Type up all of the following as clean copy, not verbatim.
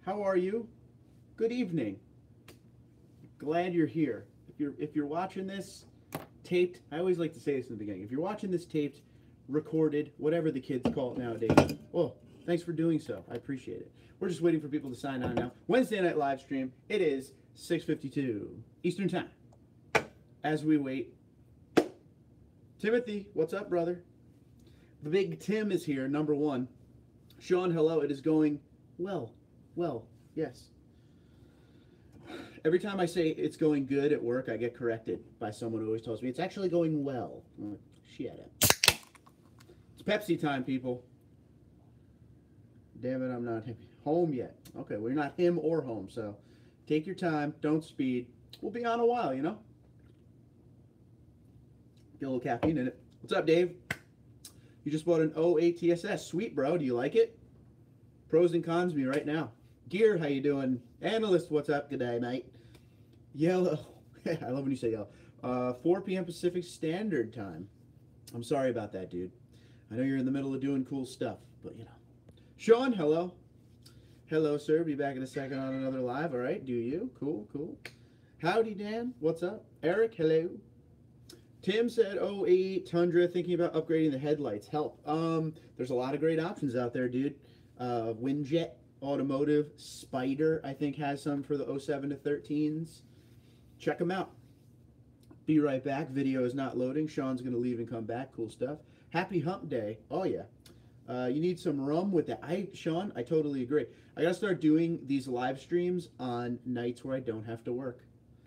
How are you? Good evening. Glad you're here. If you're watching this taped, I always like to say this in the beginning. If you're watching this taped, recorded, whatever the kids call it nowadays, well, thanks for doing so. I appreciate it. We're just waiting for people to sign on now. Wednesday night live stream. It is 6:52 Eastern Time. As we wait, Timothy, what's up, brother? The big Tim is here, number one. Sean, hello. It is going well. Well, yes. Every time I say it's going good at work, I get corrected by someone who always tells me it's actually going well. I'm like, shit. It's Pepsi time, people. Damn it, I'm not home yet. Okay, well, you're not him or home, so take your time. Don't speed. We'll be on a while, you know? Get a little caffeine in it. What's up, Dave? You just bought an 08 TSS. Sweet, bro. Do you like it? Pros and cons me right now. Gear, how you doing? Analyst, what's up? Good day, mate. Yellow. I love when you say yellow. 4 p.m. Pacific Standard Time. I'm sorry about that, dude. I know you're in the middle of doing cool stuff, but you know. Sean, hello. Hello, sir. Be back in a second on another live. All right, do you? Cool, cool. Howdy, Dan. What's up? Eric, hello. Tim said, 08 Tundra, thinking about upgrading the headlights. Help. There's a lot of great options out there, dude. Windjet Automotive, Spider, I think, has some for the 07 to 13s. Check them out. Be right back. Video is not loading. Sean's going to leave and come back. Cool stuff. Happy hump day. Oh, yeah. You need some rum with that. Sean, I totally agree. I got to start doing these live streams on nights where I don't have to work.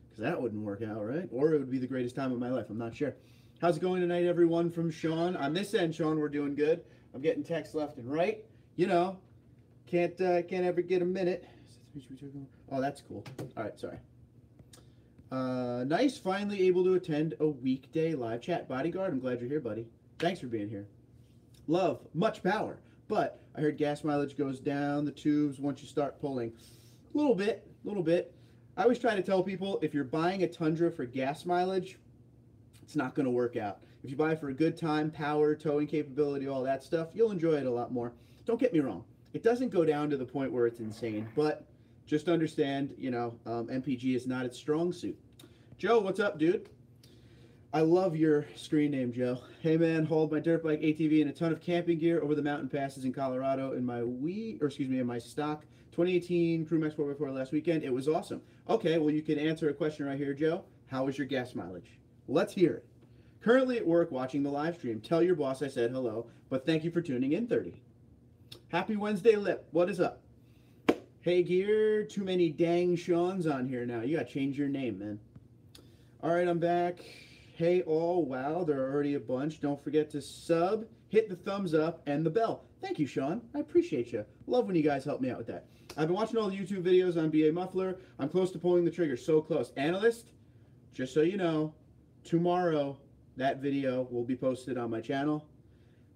Because that wouldn't work out, right? Or it would be the greatest time of my life. I'm not sure. How's it going tonight, everyone, from Sean? On this end, Sean, we're doing good. I'm getting texts left and right. You know, can't ever get a minute. Oh, that's cool. All right, sorry. Nice, finally able to attend a weekday live chat. Bodyguard, I'm glad you're here, buddy. Thanks for being here. Love, much power. But I heard gas mileage goes down the tubes once you start pulling. A little bit. I always try to tell people, if you're buying a Tundra for gas mileage, it's not going to work out. If you buy it for a good time, power, towing capability, all that stuff, you'll enjoy it a lot more. Don't get me wrong. It doesn't go down to the point where it's insane, but just understand, you know, MPG is not its strong suit. Joe, what's up, dude? I love your screen name, Joe. Hey, man, hauled my dirt bike, ATV, and a ton of camping gear over the mountain passes in Colorado in my in my stock 2018 Crewmax 4x4 last weekend. It was awesome. Okay, well, you can answer a question right here, Joe. How was your gas mileage? Let's hear it. Currently at work watching the live stream. Tell your boss I said hello, but thank you for tuning in, 30. Happy Wednesday, Lip. What is up? Hey, Gear. Too many dang Sean's on here now. You got to change your name, man. All right, I'm back. Hey, all. Wow, there are already a bunch. Don't forget to sub, hit the thumbs up, and the bell. Thank you, Sean. I appreciate you. Love when you guys help me out with that. I've been watching all the YouTube videos on BA Muffler. I'm close to pulling the trigger. So close. Analyst, just so you know, tomorrow that video will be posted on my channel.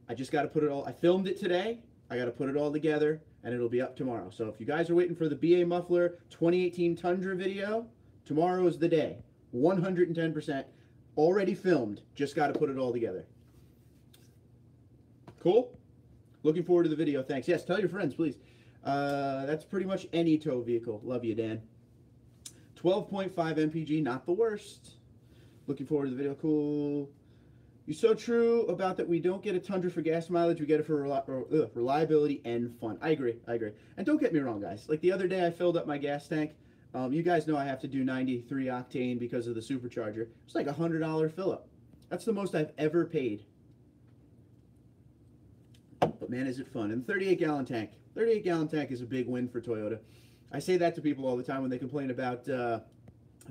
I just got to put it all. I filmed it today. I got to put it all together, and it'll be up tomorrow. So if you guys are waiting for the BA Muffler 2018 Tundra video, tomorrow is the day. 110%. Already filmed. Just got to put it all together. Cool? Looking forward to the video. Thanks. Yes, tell your friends, please. That's pretty much any tow vehicle. Love you, Dan. 12.5 MPG, not the worst. Looking forward to the video. Cool. You're so true about that we don't get a Tundra for gas mileage. We get it for reliability and fun. I agree. And don't get me wrong, guys. Like the other day, I filled up my gas tank. You guys know I have to do 93 octane because of the supercharger. It's like a $100 fill up. That's the most I've ever paid. But man, is it fun. And 38-gallon tank. 38-gallon tank is a big win for Toyota. I say that to people all the time when they complain about the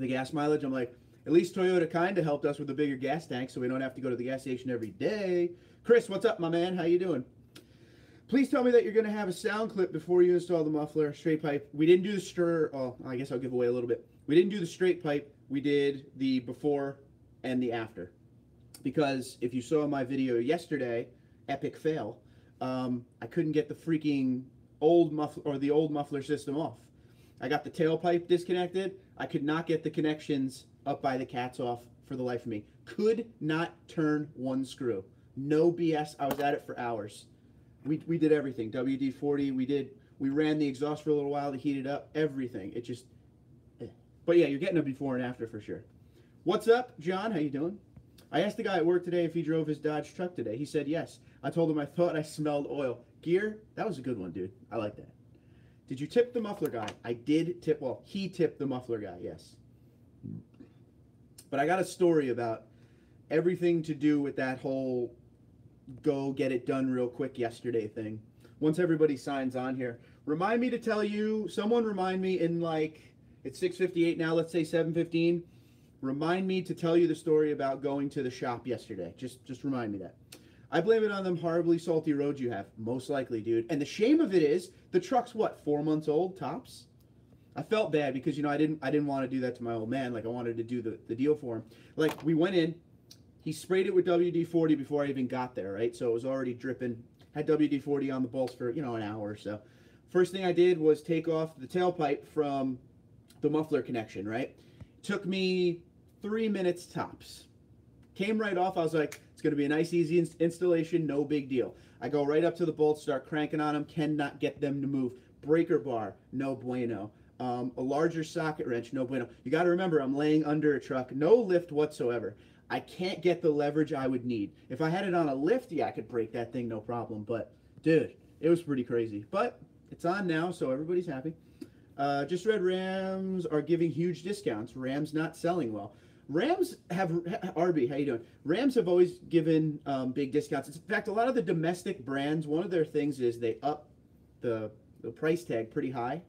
gas mileage. I'm like, at least Toyota kind of helped us with a bigger gas tank so we don't have to go to the gas station every day. Chris, what's up, my man? How you doing? Please tell me that you're going to have a sound clip before you install the muffler. Straight pipe. We didn't do the I guess I'll give away a little bit. We didn't do the straight pipe. We did the before and the after. Because if you saw my video yesterday, epic fail, I couldn't get the freaking old muffler system off. I got the tailpipe disconnected. I could not get the connections up by the cats off for the life of me. Could not turn one screw. No BS. I was at it for hours. We did everything. WD-40. We did We ran the exhaust for a little while to heat it up. Everything. It just... But yeah, you're getting a before and after for sure. What's up, John? How you doing? I asked the guy at work today if he drove his Dodge truck today. He said yes. I told him I thought I smelled oil. Gear? That was a good one, dude. I like that. Did you tip the muffler guy? I did tip... Well, he tipped the muffler guy, yes. But I got a story about everything to do with that whole go get it done real quick yesterday thing. Once everybody signs on here, remind me to tell you, someone remind me in like, it's 6:58 now, let's say 7:15. Remind me to tell you the story about going to the shop yesterday. Just remind me that. I blame it on them horribly salty roads you have. Most likely, dude. And the shame of it is, the truck's what, 4 months old, tops? I felt bad because, you know, I didn't want to do that to my old man. Like, I wanted to do the deal for him. Like, we went in, he sprayed it with WD-40 before I even got there, right? So it was already dripping. Had WD-40 on the bolts for, you know, an hour or so. First thing I did was take off the tailpipe from the muffler connection, right? Took me 3 minutes tops. Came right off. I was like, it's going to be a nice, easy installation, no big deal. I go right up to the bolts, start cranking on them, cannot get them to move. Breaker bar, no bueno. A larger socket wrench, no bueno. You got to remember, I'm laying under a truck, no lift whatsoever. I can't get the leverage I would need. If I had it on a lift, yeah, I could break that thing, no problem. But, dude, it was pretty crazy. But it's on now, so everybody's happy. Just read Rams are giving huge discounts. Rams not selling well. Rams have, RB, how you doing? Rams have always given big discounts. In fact, a lot of the domestic brands, one of their things is they up the price tag pretty high.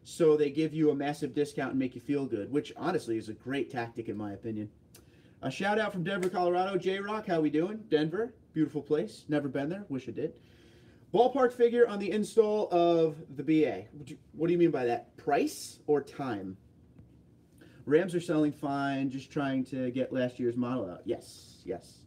So they give you a massive discount and make you feel good, which honestly is a great tactic in my opinion. A shout out from Denver, Colorado. J-Rock, how we doing? Denver, beautiful place. Never been there. Wish I did. Ballpark figure on the install of the BA. What do you mean by that? Price or time? Rams are selling fine, just trying to get last year's model out. Yes, yes.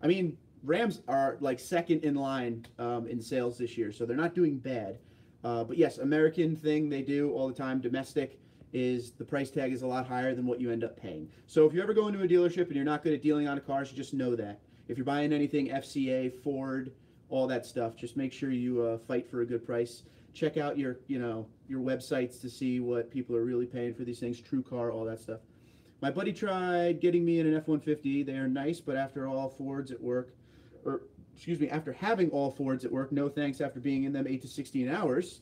I mean, Rams are like second in line in sales this year, so they're not doing bad. But yes, American thing they do all the time, domestic, is the price tag is a lot higher than what you end up paying. So if you ever go into a dealership and you're not good at dealing on cars, you just know that. If you're buying anything FCA, Ford, all that stuff, just make sure you fight for a good price. Check out your websites to see what people are really paying for these things, TrueCar, all that stuff. My buddy tried getting me in an F-150. They are nice, but after all Fords at work, after having all Fords at work, no thanks after being in them 8 to 16 hours.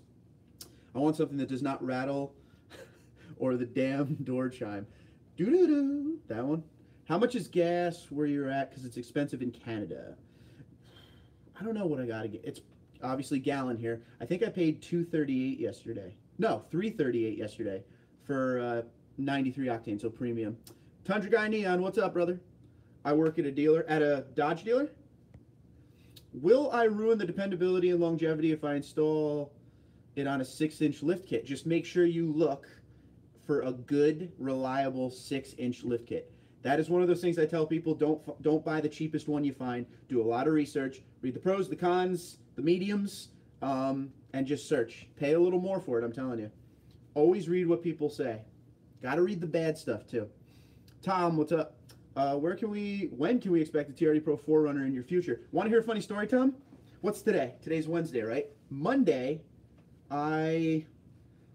I want something that does not rattle or the damn door chime. Doo-doo-doo, that one. How much is gas where you're at? Because it's expensive in Canada. I don't know what I got to get. It's obviously gallon here. I think I paid $2.38 yesterday. No, $3.38 yesterday for 93 octane, so premium. Tundra Guy Neon, what's up, brother? I work at a Dodge dealer. Will I ruin the dependability and longevity if I install it on a 6-inch lift kit? Just make sure you look for a good, reliable 6-inch lift kit. That is one of those things I tell people, don't buy the cheapest one you find. Do a lot of research. Read the pros, the cons, the mediums, and just search. Pay a little more for it, I'm telling you. Always read what people say. Got to read the bad stuff, too. Tom, what's up? When can we expect the TRD Pro 4Runner in your future? Want to hear a funny story, Tom? What's today? Today's Wednesday, right? Monday, I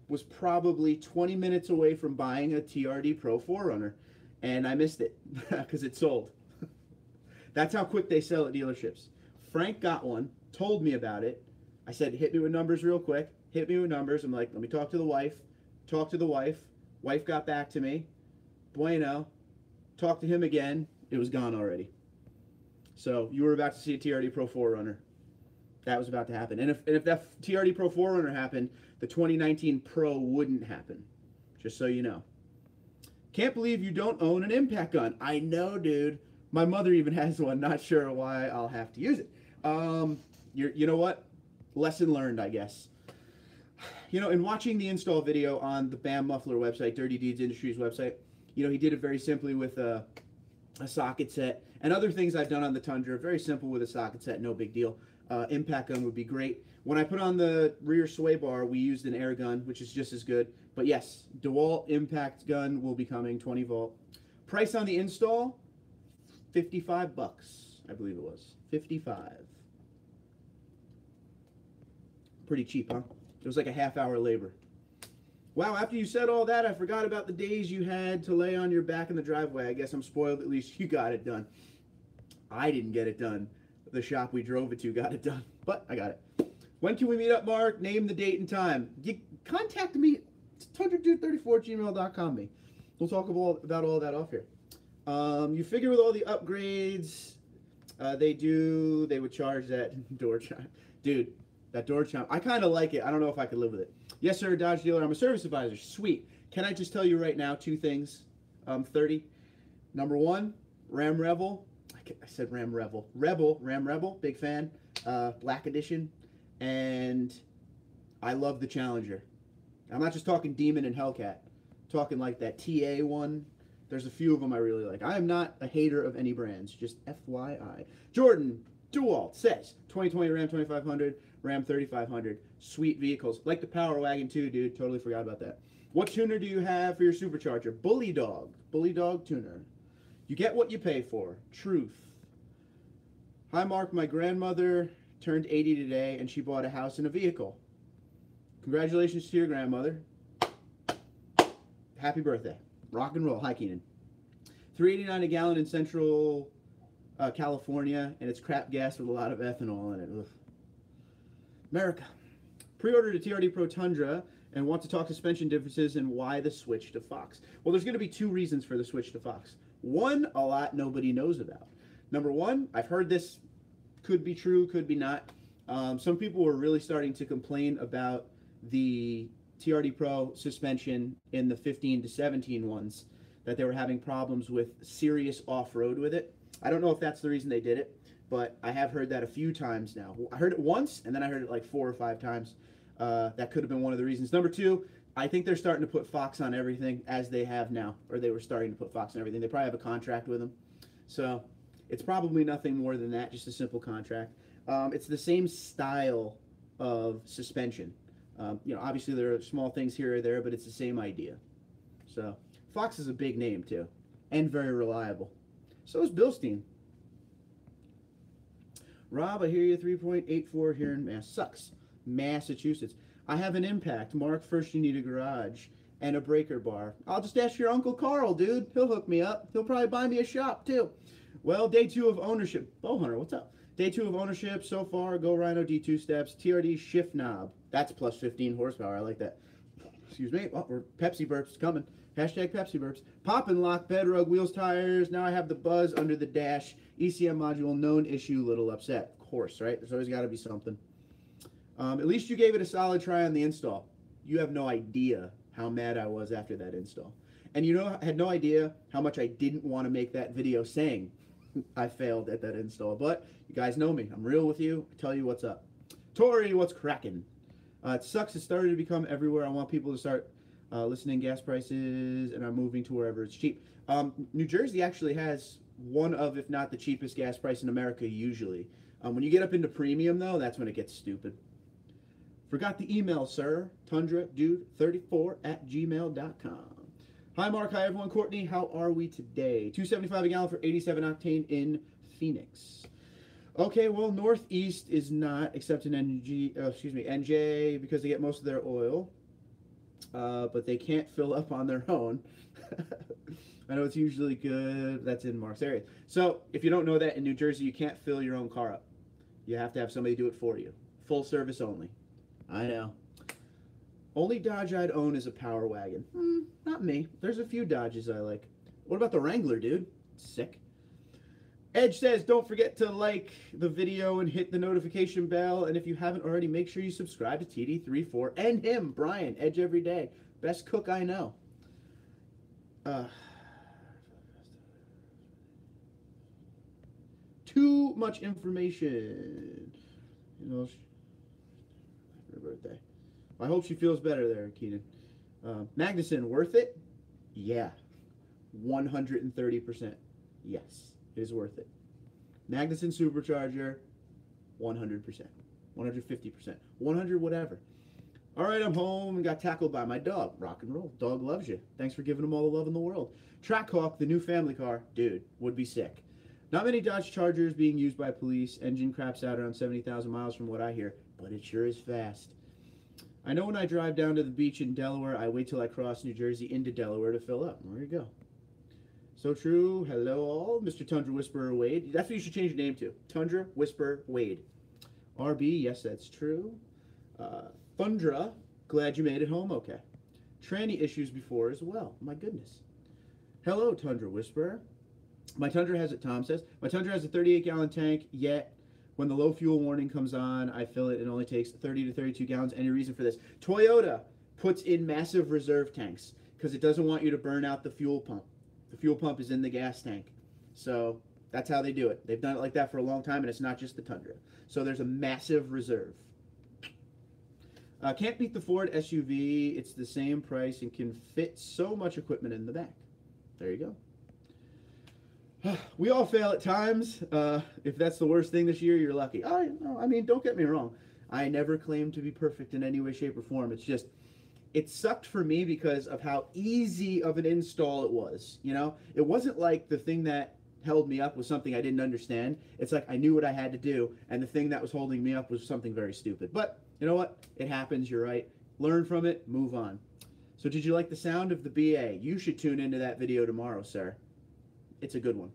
was probably 20 minutes away from buying a TRD Pro 4Runner, and I missed it because it sold. That's how quick they sell at dealerships. Frank got one, told me about it. I said, hit me with numbers real quick. Hit me with numbers. I'm like, let me talk to the wife. Talk to the wife. Wife got back to me. Bueno. Talked to him again. It was gone already. So you were about to see a TRD Pro 4Runner. That was about to happen. And if that TRD Pro 4Runner happened, the 2019 Pro wouldn't happen. Just so you know. Can't believe you don't own an impact gun. I know, dude. My mother even has one. Not sure why I'll have to use it. You know what? Lesson learned, I guess. You know, in watching the install video on the BAM Muffler website, Dirty Deeds Industries website, you know, he did it very simply with a socket set. And other things I've done on the Tundra, very simple with a socket set, no big deal. Impact gun would be great. When I put on the rear sway bar, we used an air gun, which is just as good. But yes, DeWalt impact gun will be coming, 20 volt. Price on the install, $55, I believe it was. 55. Pretty cheap, huh? It was like a half-hour labor. Wow, after you said all that, I forgot about the days you had to lay on your back in the driveway. I guess I'm spoiled. At least you got it done. I didn't get it done. The shop we drove it to got it done, but I got it. When can we meet up, Mark? Name the date and time. You contact me, TundraDude34@gmail.com me. We'll talk about all that off here. You figure with all the upgrades they would charge that door chime. Dude, that door chime, I kind of like it. I don't know if I could live with it. Yes, sir, Dodge dealer. I'm a service advisor. Sweet. Can I just tell you right now 2 things? 30. Number 1, Ram Rebel. I said Ram Rebel. Ram Rebel. Big fan. Black Edition. And I love the Challenger. I'm not just talking Demon and Hellcat. I'm talking like that TA one. There's a few of them I really like. I am not a hater of any brands. Just FYI. Jordan DeWalt says 2020 Ram 2500, Ram 3500. Sweet vehicles. Like the Power Wagon too, dude. Totally forgot about that. What tuner do you have for your supercharger? Bully Dog. Bully Dog tuner. You get what you pay for. Truth. Hi, Mark. My grandmother turned 80 today, and she bought a house and a vehicle. Congratulations to your grandmother. Happy birthday. Rock and roll. Hi, Keenan. $3.89 a gallon in Central California, and it's crap gas with a lot of ethanol in it. Ugh. America. Pre-ordered a TRD Pro Tundra and want to talk suspension differences and why the switch to Fox. Well, there's going to be 2 reasons for the switch to Fox. One, a lot nobody knows about. Number 1, I've heard this could be true, could be not. Some people were really starting to complain about the TRD Pro suspension in the 15 to 17 ones, that they were having problems with serious off-road with it. I don't know if that's the reason they did it, but I have heard that a few times now. I heard it once, and then I heard it like 4 or 5 times. That could have been one of the reasons. Number 2, I think they're starting to put Fox on everything, as they have now, or they were starting to put Fox on everything. They probably have a contract with them. So it's probably nothing more than that, just a simple contract. It's the same style of suspension. You know, obviously there are small things here or there, but it's the same idea. So Fox is a big name too, and very reliable. So is Bilstein. Rob, I hear you. 3.84 here in Massachusetts. I have an Impact. Mark, first you need a garage and a breaker bar. I'll just ask your Uncle Carl, dude. He'll hook me up. He'll probably buy me a shop too. Well, day 2 of ownership. Bowhunter, what's up? Day 2 of ownership so far. Go Rhino D2 steps. TRD shift knob. That's plus 15 horsepower. I like that. Excuse me. Oh, we're Pepsi burps coming. Hashtag Pepsi burps. Pop and lock, bed rug, wheels, tires. Now I have the buzz under the dash. ECM module, known issue, little upset. Of course, right? There's always got to be something. At least you gave it a solid try on the install. You have no idea how mad I was after that install. And you know, I had no idea how much I didn't want to make that video saying I failed at that install. But you guys know me. I'm real with you. I tell you what's up. Tori, what's cracking? It sucks. It started to become everywhere. I want people to start listening gas prices, and I'm moving to wherever it's cheap. New Jersey actually has one of, if not the cheapest gas price in America usually. When you get up into premium, though, that's when it gets stupid. Forgot the email, sir. TundraDude34@gmail.com. Hi, Mark. Hi, everyone. Courtney, how are we today? $2.75 a gallon for 87 octane in Phoenix. Okay, well, Northeast is not, except in NJ, because they get most of their oil. But they can't fill up on their own. I know it's usually good. That's in Mark's area. So, if you don't know that, in New Jersey, you can't fill your own car up. You have to have somebody do it for you. Full service only. I know. Only Dodge I'd own is a Power Wagon. Not me. There's a few Dodges I like. What about the Wrangler, dude? Sick. Edge says, don't forget to like the video and hit the notification bell. And if you haven't already, make sure you subscribe to TD34 and him, Brian, Edge Every Day. Best cook I know. Too much information. You know, her birthday. I hope she feels better there, Keenan. Magnuson, worth it? Yeah. 130%. Yes, it is worth it. Magnuson Supercharger, 100%. 150%. 100 whatever. All right, I'm home and got tackled by my dog. Rock and roll. Dog loves you. Thanks for giving him all the love in the world. Trackhawk, the new family car. Dude, would be sick. Not many Dodge Chargers being used by police. Engine craps out around 70,000 miles from what I hear, but it sure is fast. I know when I drive down to the beach in Delaware, I wait till I cross New Jersey into Delaware to fill up. There you go. So true. Hello all. Mr. Tundra Whisperer Wade. That's what you should change your name to. Tundra Whisperer Wade. RB, yes, that's true. Thundra, glad you made it home okay. Tranny issues before as well. My goodness. Hello, Tundra Whisperer. My Tundra has it, Tom says. My Tundra has a 38-gallon tank, yet when the low fuel warning comes on, I fill it. It only takes 30 to 32 gallons. Any reason for this? Toyota puts in massive reserve tanks because it doesn't want you to burn out the fuel pump. The fuel pump is in the gas tank. So that's how they do it. They've done it like that for a long time, and it's not just the Tundra. So there's a massive reserve. Can't beat the Ford SUV. It's the same price and can fit so much equipment in the back. There you go. We all fail at times. If that's the worst thing this year, you're lucky. I mean, don't get me wrong. I never claim to be perfect in any way, shape, or form. It's just, it sucked for me because of how easy of an install it was. You know, it wasn't like the thing that held me up was something I didn't understand. It's like I knew what I had to do, and the thing that was holding me up was something very stupid. But you know what? It happens. You're right. Learn from it. Move on. So did you like the sound of the BA? You should tune into that video tomorrow, sir. It's a good one.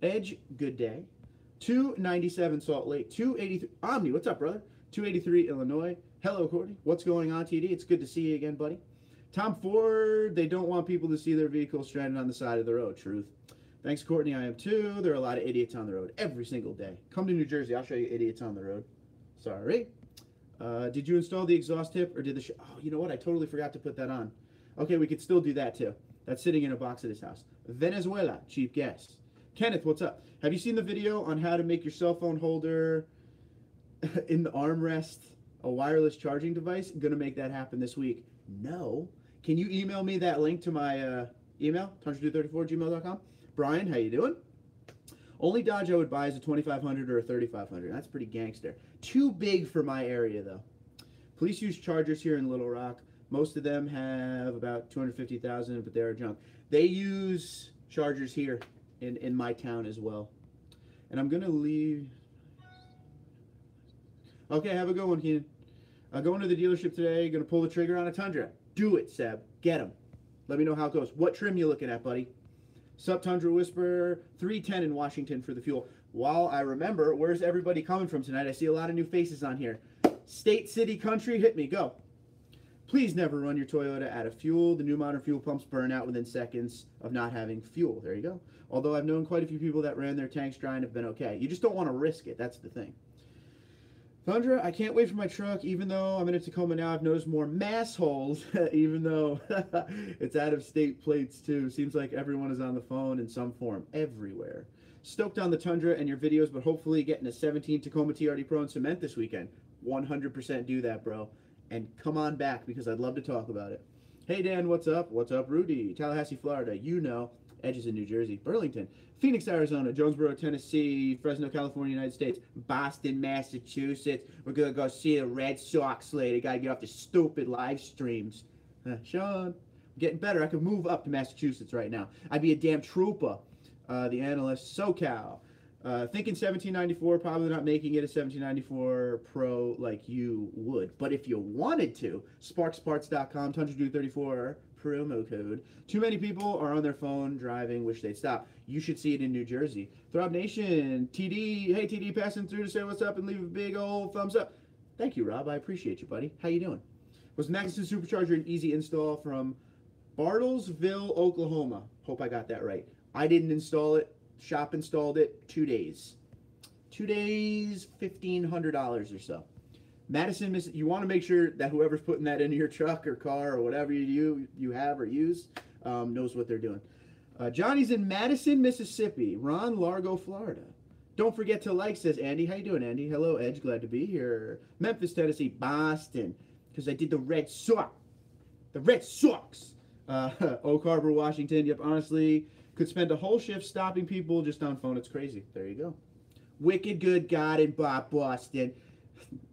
Edge, good day. 297 Salt Lake. 283 Omni, what's up, brother? 283 Illinois. Hello, Courtney. What's going on, TD? It's good to see you again, buddy. Tom Ford, they don't want people to see their vehicles stranded on the side of the road. Truth. Thanks, Courtney. I am too. There are a lot of idiots on the road every single day. Come to New Jersey. I'll show you idiots on the road. Sorry. Did you install the exhaust tip or did the... Oh, you know what? I totally forgot to put that on. Okay, we could still do that too. That's sitting in a box at his house. Venezuela, cheap gas. Kenneth, what's up? Have you seen the video on how to make your cell phone holder in the armrest a wireless charging device? I'm going to make that happen this week. No. Can you email me that link to my email, TundraDude34@gmail.com? Brian, how you doing? Only Dodge I would buy is a 2500 or a 3500. That's pretty gangster. Too big for my area, though. Police use chargers here in Little Rock. Most of them have about 250,000, but they're junk. They use chargers here in my town as well. And I'm going to leave. Okay, have a good one, Keenan. Going to the dealership today. Going to pull the trigger on a Tundra. Do it, Seb. Get him. Let me know how it goes. What trim you looking at, buddy? Sup, Tundra Whisperer. 310 in Washington for the fuel. While I remember, where's everybody coming from tonight? I see a lot of new faces on here. State, city, country, hit me. Go. Please never run your Toyota out of fuel. The new modern fuel pumps burn out within seconds of not having fuel. There you go. Although I've known quite a few people that ran their tanks dry and have been okay. You just don't want to risk it. That's the thing. Thundra, I can't wait for my truck. Even though I'm in a Tacoma now, I've noticed more mass holes, even though it's out-of-state plates too. Seems like everyone is on the phone in some form everywhere. Stoked on the Tundra and your videos, but hopefully getting a 17 Tacoma TRD Pro in cement this weekend. 100% do that, bro. And come on back because I'd love to talk about it. Hey, Dan, what's up? What's up, Rudy? Tallahassee, Florida. You know. Edges in New Jersey. Burlington. Phoenix, Arizona. Jonesboro, Tennessee. Fresno, California, United States. Boston, Massachusetts. We're going to go see the Red Sox later. Got to get off the stupid live streams. Sean, I'm getting better. I could move up to Massachusetts right now. I'd be a damn trooper. The analyst. SoCal. Thinking 1794, probably not making it a 1794 Pro like you would. But if you wanted to, sparksparts.com, TundraDude34 promo code. Too many people are on their phone driving, wish they'd stop. You should see it in New Jersey. Throb Nation, TD, hey TD, passing through to say what's up and leave a big old thumbs up. Thank you, Rob. I appreciate you, buddy. How you doing? Was Magnuson Supercharger an easy install from Bartlesville, Oklahoma? Hope I got that right. I didn't install it. Shop installed it. 2 days. 2 days, $1,500 or so. Madison, you want to make sure that whoever's putting that into your truck or car or whatever you have or use knows what they're doing. Johnny's in Madison, Mississippi. Ron, Largo, Florida. Don't forget to like, says Andy. How you doing, Andy? Hello, Edge. Glad to be here. Memphis, Tennessee. Boston. Because I did the Red Sox. The Red Sox. Oak Harbor, Washington. Yep, honestly, could spend a whole shift stopping people just on phone. It's crazy. There you go. Wicked good God in Boston.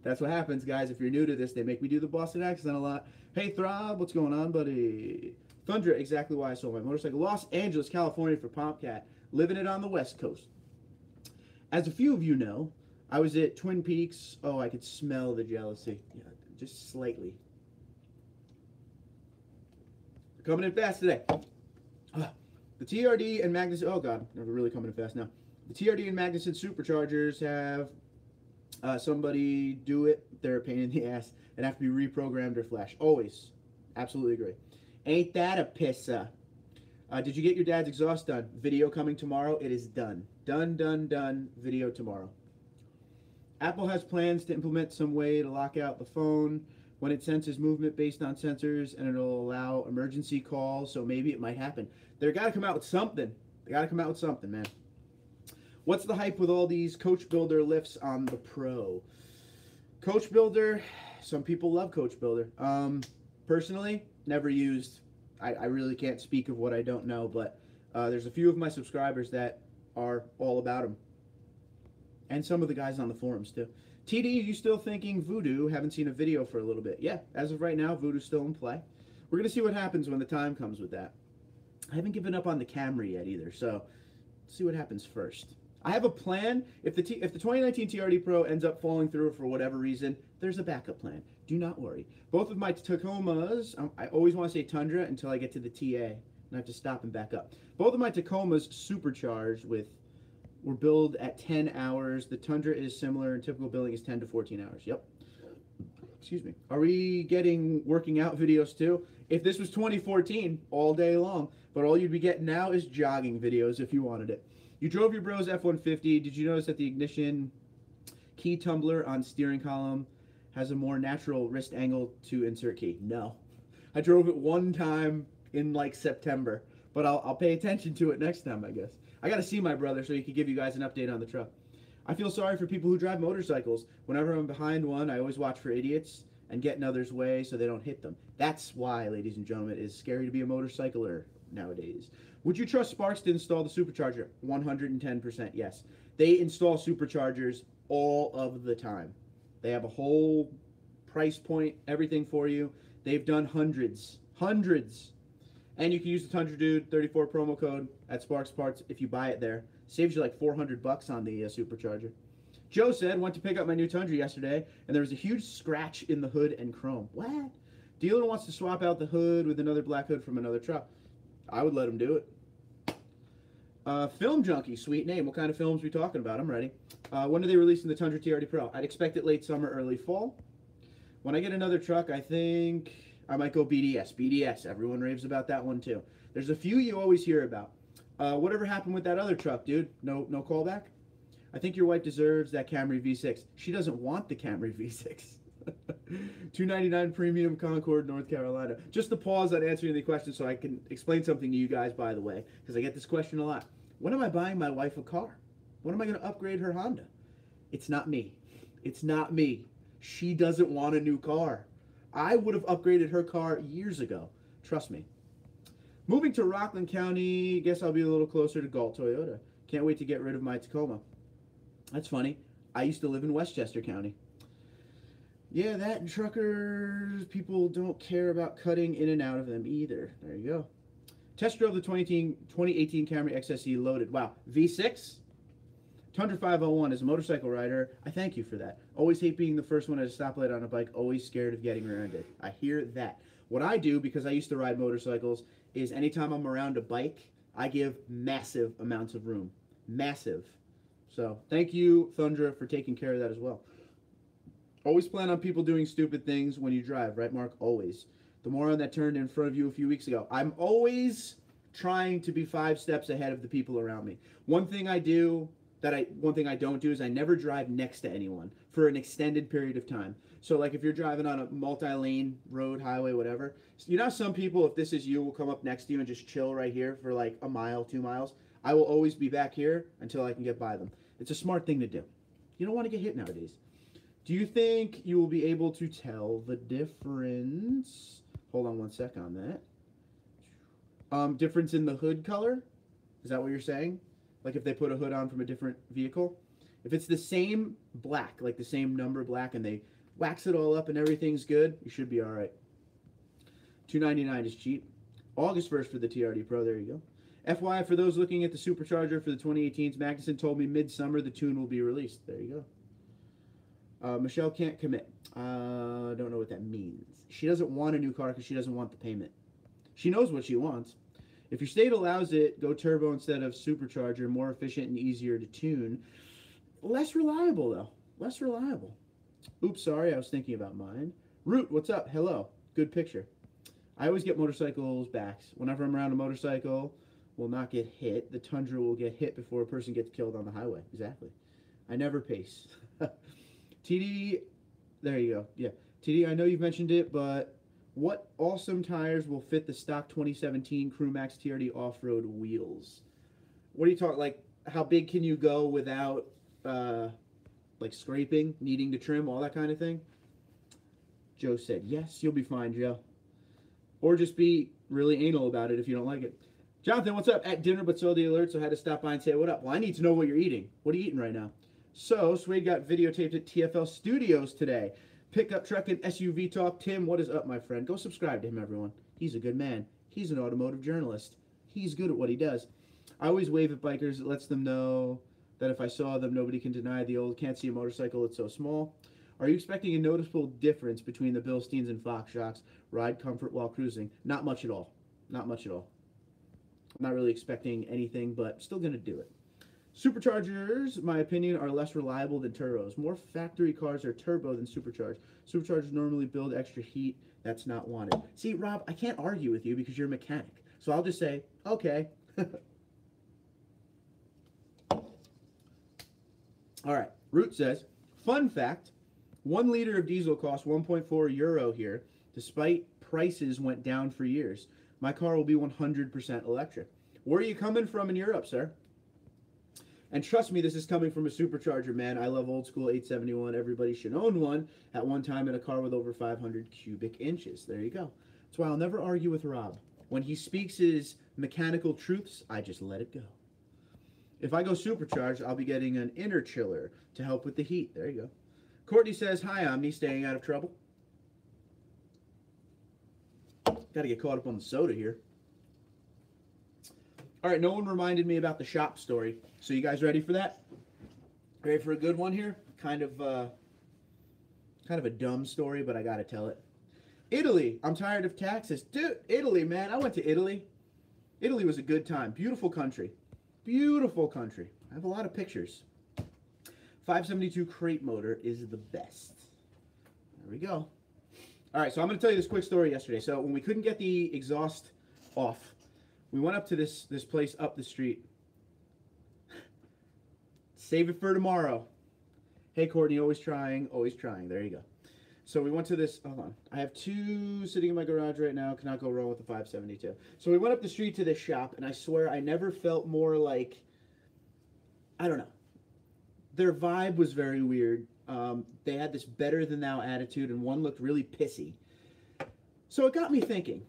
That's what happens, guys. If you're new to this, they make me do the Boston accent a lot. Hey, Throb, what's going on, buddy? Thundra, exactly why I sold my motorcycle. Los Angeles, California for Popcat. Living it on the West Coast. As a few of you know, I was at Twin Peaks. Oh, I could smell the jealousy. Yeah, just slightly. Coming in fast today. The TRD and Magnuson, oh God, we're really coming in fast now. The TRD and Magnuson superchargers have somebody do it. They're a pain in the ass and have to be reprogrammed or flash. Always. Absolutely agree. Ain't that a pissa? Did you get your dad's exhaust done? Video coming tomorrow. It is done. Done, done, done. Video tomorrow. Apple has plans to implement some way to lock out the phone when it senses movement based on sensors, and it'll allow emergency calls, so maybe it might happen. They got to come out with something. They got to come out with something, man. What's the hype with all these Coach Builder lifts on the Pro? Coach Builder, some people love Coach Builder. Personally, never used. I really can't speak of what I don't know, but there's a few of my subscribers that are all about them. And some of the guys on the forums, too. TD, you still thinking Voodoo? Haven't seen a video for a little bit. Yeah, as of right now, Voodoo's still in play. We're going to see what happens when the time comes with that. I haven't given up on the Camry yet either, so let's see what happens first. I have a plan. If the 2019 TRD Pro ends up falling through for whatever reason, there's a backup plan. Do not worry. Both of my Tacomas, I always want to say Tundra until I get to the TA, and I have to stop and back up. Both of my Tacomas supercharged were billed at 10 hours. The Tundra is similar, and typical billing is 10 to 14 hours. Yep. Excuse me. Are we getting working out videos too? If this was 2014, all day long, but all you'd be getting now is jogging videos if you wanted it. You drove your bro's F-150. Did you notice that the ignition key tumbler on steering column has a more natural wrist angle to insert key? No. I drove it one time in like September, but I'll pay attention to it next time, I guess. I got to see my brother so he can give you guys an update on the truck. I feel sorry for people who drive motorcycles. Whenever I'm behind one, I always watch for idiots and get in others' way so they don't hit them. That's why, ladies and gentlemen, it is scary to be a motorcycler nowadays. Would you trust Sparks to install the supercharger? 110% yes. They install superchargers all of the time. They have a whole price point, everything for you. They've done hundreds. And you can use the TundraDude34 promo code at Sparks Parts if you buy it there. Saves you like $400 on the supercharger. Joe said, went to pick up my new Tundra yesterday, and there was a huge scratch in the hood and chrome. What? Dealer wants to swap out the hood with another black hood from another truck. I would let him do it. Film Junkie, sweet name. What kind of films are we talking about? I'm ready. When are they releasing the Tundra TRD Pro? I'd expect it late summer, early fall. When I get another truck, I think I might go BDS. BDS, everyone raves about that one too. There's a few you always hear about. Whatever happened with that other truck, dude? No callback? I think your wife deserves that Camry V6. She doesn't want the Camry V6. $299 Premium Concord, North Carolina. Just to pause on answering the question so I can explain something to you guys, by the way, because I get this question a lot. When am I buying my wife a car? When am I going to upgrade her Honda? It's not me. It's not me. She doesn't want a new car. I would have upgraded her car years ago. Trust me. Moving to Rockland County, guess I'll be a little closer to Galt Toyota. Can't wait to get rid of my Tacoma. That's funny. I used to live in Westchester County. Yeah, that and truckers, people don't care about cutting in and out of them either. There you go. Test drove the 2018 Camry XSE loaded. Wow. V6? Tundra 501 as a motorcycle rider, I thank you for that. Always hate being the first one at a stoplight on a bike. Always scared of getting rear-ended. I hear that. What I do, because I used to ride motorcycles, is anytime I'm around a bike, I give massive amounts of room. Massive. So, thank you, Tundra, for taking care of that as well. Always plan on people doing stupid things when you drive, right, Mark? Always. The moron that turned in front of you a few weeks ago. I'm always trying to be 5 steps ahead of the people around me. One thing I don't do is I never drive next to anyone for an extended period of time. So like if you're driving on a multi-lane road, highway, whatever, you know some people, if this is you, will come up next to you and just chill right here for like a mile, 2 miles. I will always be back here until I can get by them. It's a smart thing to do. You don't want to get hit nowadays. Do you think you will be able to tell the difference? Hold on one sec on that. Difference in the hood color? Is that what you're saying? Like if they put a hood on from a different vehicle? If it's the same black, like the same number black, and they wax it all up and everything's good, you should be all right. $299 is cheap. August 1st for the TRD Pro. There you go. FYI, for those looking at the supercharger for the 2018s, Magnuson told me midsummer the tune will be released. There you go. Michelle can't commit. Don't know what that means. She doesn't want a new car because she doesn't want the payment. She knows what she wants. If your state allows it, go turbo instead of supercharger, more efficient and easier to tune. Less reliable, though. Less reliable. Oops, sorry, I was thinking about mine. Root, what's up? Hello. Good picture. I always get motorcycles backs. Whenever I'm around a motorcycle, will not get hit. The Tundra will get hit before a person gets killed on the highway. Exactly. I never pace. TD, there you go. Yeah. TD, I know you've mentioned it, but what awesome tires will fit the stock 2017 Crewmax TRD off-road wheels? What are you talking, like, how big can you go without, like, scraping, needing to trim, all that kind of thing? Joe said, yes, you'll be fine, Joe. Or just be really anal about it if you don't like it. Jonathan, what's up? At dinner, but saw the alert, so I had to stop by and say what up. Well, I need to know what you're eating. What are you eating right now? So, Suede got videotaped at TFL Studios today. Pickup truck and SUV talk. Tim, what is up, my friend? Go subscribe to him, everyone. He's a good man. He's an automotive journalist. He's good at what he does. I always wave at bikers. It lets them know that if I saw them, nobody can deny the old can't see a motorcycle, it's so small. Are you expecting a noticeable difference between the Bilsteins and Fox Shocks ride comfort while cruising? Not much at all. Not much at all. I'm not really expecting anything, but still going to do it. Superchargers, my opinion, are less reliable than turbos. More factory cars are turbo than supercharged. Superchargers normally build extra heat that's not wanted. See, Rob, I can't argue with you because you're a mechanic. So I'll just say, okay. All right. Root says, fun fact, 1 liter of diesel costs 1.4 euro here, despite prices went down for years. My car will be 100% electric. Where are you coming from in Europe, sir? And trust me, this is coming from a supercharger, man. I love old school 871. Everybody should own one at one time in a car with over 500 cubic inches. There you go. That's why I'll never argue with Rob. When he speaks his mechanical truths, I just let it go. If I go supercharged, I'll be getting an inner chiller to help with the heat. There you go. Courtney says, hi, Omni, staying out of trouble. Got to get caught up on the soda here. All right, no one reminded me about the shop story. So you guys ready for that? Ready for a good one here? Kind of a dumb story, but I got to tell it. Italy, I'm tired of taxes. Dude, Italy, man, I went to Italy. Italy was a good time. Beautiful country. Beautiful country. I have a lot of pictures. 572 crate motor is the best. There we go. All right, so I'm going to tell you this quick story yesterday. So when we couldn't get the exhaust off, we went up to this place up the street. Save it for tomorrow. Hey, Courtney, always trying, always trying. There you go. So we went to this, hold on. I have 2 sitting in my garage right now. Cannot go wrong with the 572. So we went up the street to this shop, and I swear I never felt more like, I don't know. Their vibe was very weird. They had this better than thou attitude, and one looked really pissy. So it got me thinking,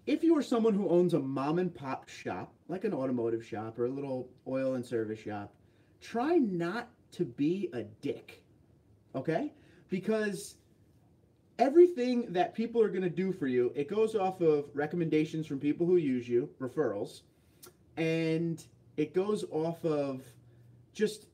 if you are someone who owns a mom and pop shop, like an automotive shop or a little oil and service shop, try not to be a dick, okay? Because everything that people are going to do for you, it goes off of recommendations from people who use you, referrals, and it goes off of just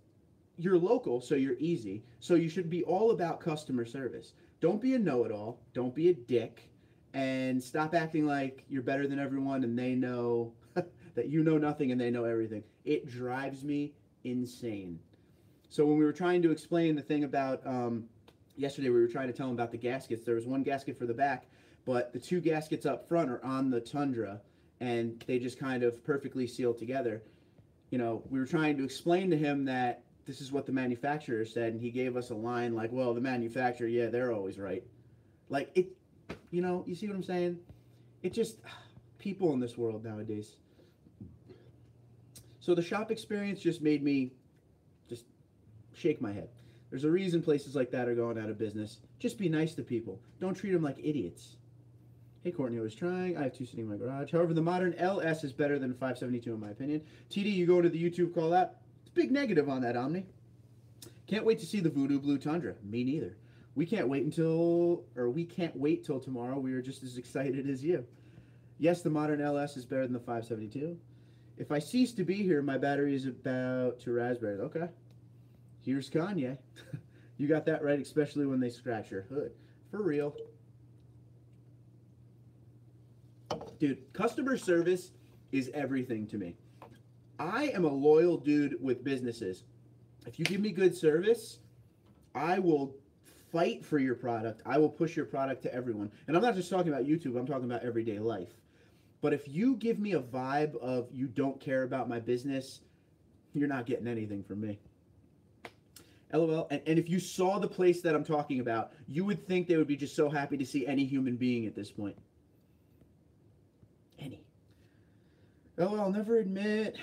you're local, so you're easy. So you should be all about customer service. Don't be a know-it-all. Don't be a dick. And stop acting like you're better than everyone and they know that you know nothing and they know everything. It drives me insane. So when we were trying to explain the thing about, yesterday we were trying to tell them about the gaskets. There was one gasket for the back, but the 2 gaskets up front are on the Tundra, and they just kind of perfectly seal together. You know, we were trying to explain to him that this is what the manufacturer said, and he gave us a line like, well, the manufacturer, yeah, they're always right. Like, it, you know, you see what I'm saying? It just, people in this world nowadays. So the shop experience just made me just shake my head. There's a reason places like that are going out of business. Just be nice to people. Don't treat them like idiots. Hey, Courtney, I was trying. I have 2 sitting in my garage. However, the modern LS is better than 572 in my opinion. TD, you go to the YouTube call out? It's a big negative on that, Omni. Can't wait to see the Voodoo Blue Tundra. Me neither. We can't wait till tomorrow. We are just as excited as you. Yes, the modern LS is better than the 572. If I cease to be here, my battery is about to raspberry. Okay. Here's Kanye. You got that right, especially when they scratch your hood. For real. Dude, customer service is everything to me. I am a loyal dude with businesses. If you give me good service, I will fight for your product. I will push your product to everyone. And I'm not just talking about YouTube, I'm talking about everyday life. But if you give me a vibe of you don't care about my business, you're not getting anything from me. LOL. And if you saw the place that I'm talking about, you would think they would be just so happy to see any human being at this point. Any. LOL, I'll never admit,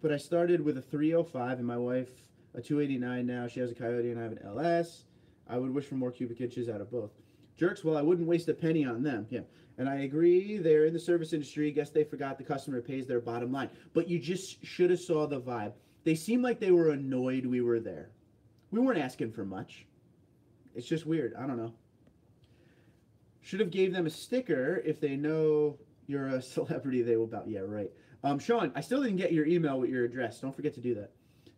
but I started with a 305 and my wife a 289 now. She has a Coyote and I have an LS. I would wish for more cubic inches out of both. Jerks, well, I wouldn't waste a penny on them. Yeah. And I agree, they're in the service industry. Guess they forgot the customer pays their bottom line. But you just should have saw the vibe. They seemed like they were annoyed we were there. We weren't asking for much. It's just weird. I don't know. Should have gave them a sticker if they know you're a celebrity. They will bow. Yeah, right. Sean, I still didn't get your email with your address. Don't forget to do that.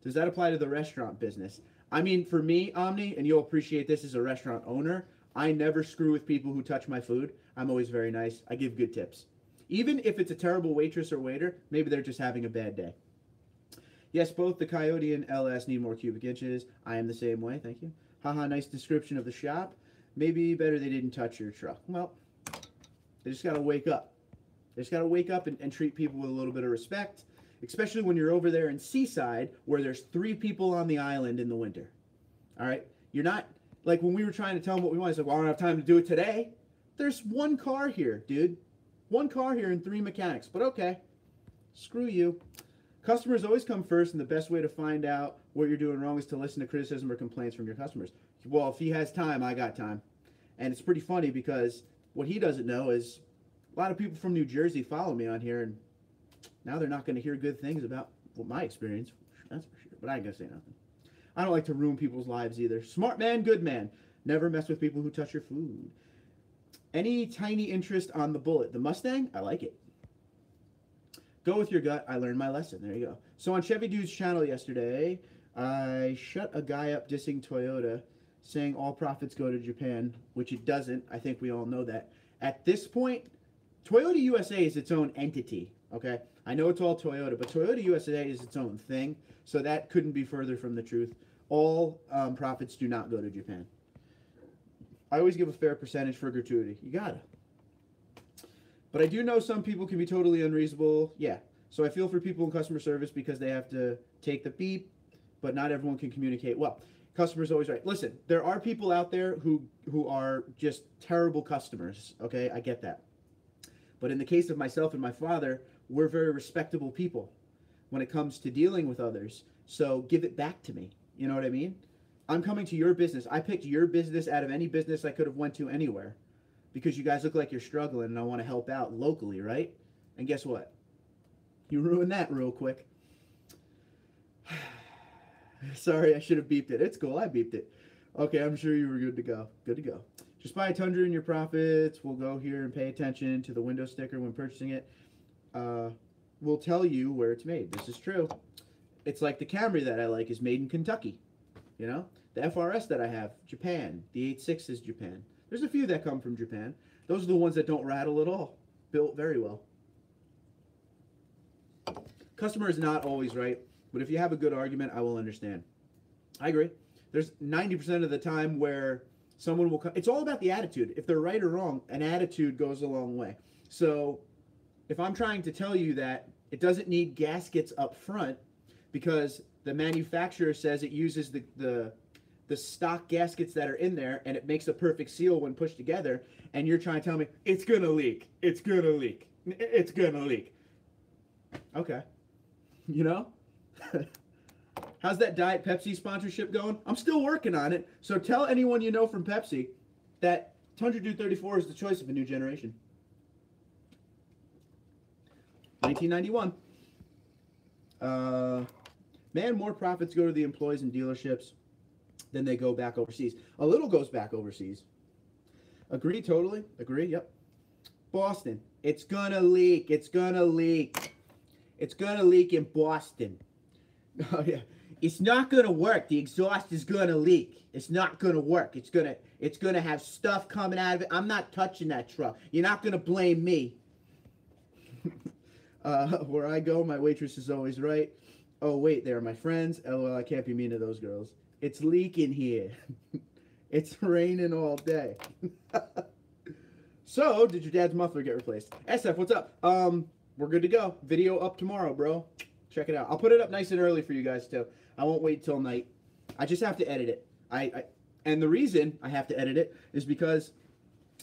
Does that apply to the restaurant business? I mean, for me, Omni, and you'll appreciate this as a restaurant owner, I never screw with people who touch my food. I'm always very nice. I give good tips. Even if it's a terrible waitress or waiter, maybe they're just having a bad day. Yes, both the Coyote and LS need more cubic inches. I am the same way, thank you. Haha, nice description of the shop. Maybe better they didn't touch your truck. Well, they just got to wake up. They just got to wake up and treat people with a little bit of respect, especially when you're over there in Seaside where there's 3 people on the island in the winter. All right? You're not, like when we were trying to tell them what we want, it's like, well, I don't have time to do it today. There's 1 car here, dude. 1 car here and 3 mechanics, but okay. Screw you. Customers always come first, and the best way to find out what you're doing wrong is to listen to criticism or complaints from your customers. Well, if he has time, I got time. And it's pretty funny because what he doesn't know is a lot of people from New Jersey follow me on here, and now they're not going to hear good things about my experience. That's for sure. But I ain't going to say nothing. I don't like to ruin people's lives either. Smart man, good man. Never mess with people who touch your food. Any tiny interest on the Bullet? The Mustang? I like it. Go with your gut. I learned my lesson. There you go. So on Chevy Dude's channel yesterday, I shut a guy up dissing Toyota, saying all profits go to Japan, which it doesn't. I think we all know that. At this point, Toyota USA is its own entity, okay? I know it's all Toyota, but Toyota USA is its own thing, so that couldn't be further from the truth. All profits do not go to Japan. I always give a fair percentage for gratuity. You gotta. But I do know some people can be totally unreasonable. Yeah. So I feel for people in customer service because they have to take the beep, but not everyone can communicate well. Customer's always right. Listen, there are people out there who are just terrible customers, okay? I get that. But in the case of myself and my father, we're very respectable people when it comes to dealing with others. So give it back to me. You know what I mean? I'm coming to your business. I picked your business out of any business I could have went to anywhere because you guys look like you're struggling and I want to help out locally, right? And guess what? You ruined that real quick. Sorry, I should have beeped it. It's cool. I beeped it. Okay, I'm sure you were good to go. Good to go. Just buy a Tundra in your profits. We'll go here and pay attention to the window sticker when purchasing it. We'll tell you where it's made. This is true. It's like the Camry that I like is made in Kentucky. You know? The FRS that I have, Japan. The 8.6 is Japan. There's a few that come from Japan. Those are the ones that don't rattle at all. Built very well. Customer is not always right, but if you have a good argument, I will understand. I agree. There's 90% of the time where someone will come. It's all about the attitude. If they're right or wrong, an attitude goes a long way. So if I'm trying to tell you that it doesn't need gaskets up front because the manufacturer says it uses the stock gaskets that are in there and it makes a perfect seal when pushed together, and you're trying to tell me it's going to leak. It's going to leak. It's going to leak. Okay. You know? How's that Diet Pepsi sponsorship going? I'm still working on it. So tell anyone you know from Pepsi that TundraDude34 is the choice of a new generation. 1991. Man, more profits go to the employees and dealerships than they go back overseas. A little goes back overseas. Agree, totally. Agree, yep. Boston. It's gonna leak. It's gonna leak. It's gonna leak in Boston. Oh yeah. It's not gonna work. The exhaust is gonna leak. It's not gonna work. It's gonna have stuff coming out of it. I'm not touching that truck. You're not gonna blame me. Where I go, my waitress is always right. Oh, wait, they're my friends. LOL, I can't be mean to those girls. It's leaking here. It's raining all day. So, did your dad's muffler get replaced? SF, what's up? We're good to go. Video up tomorrow, bro. Check it out. I'll put it up nice and early for you guys, too. I won't wait till night. I just have to edit it. And the reason I have to edit it is because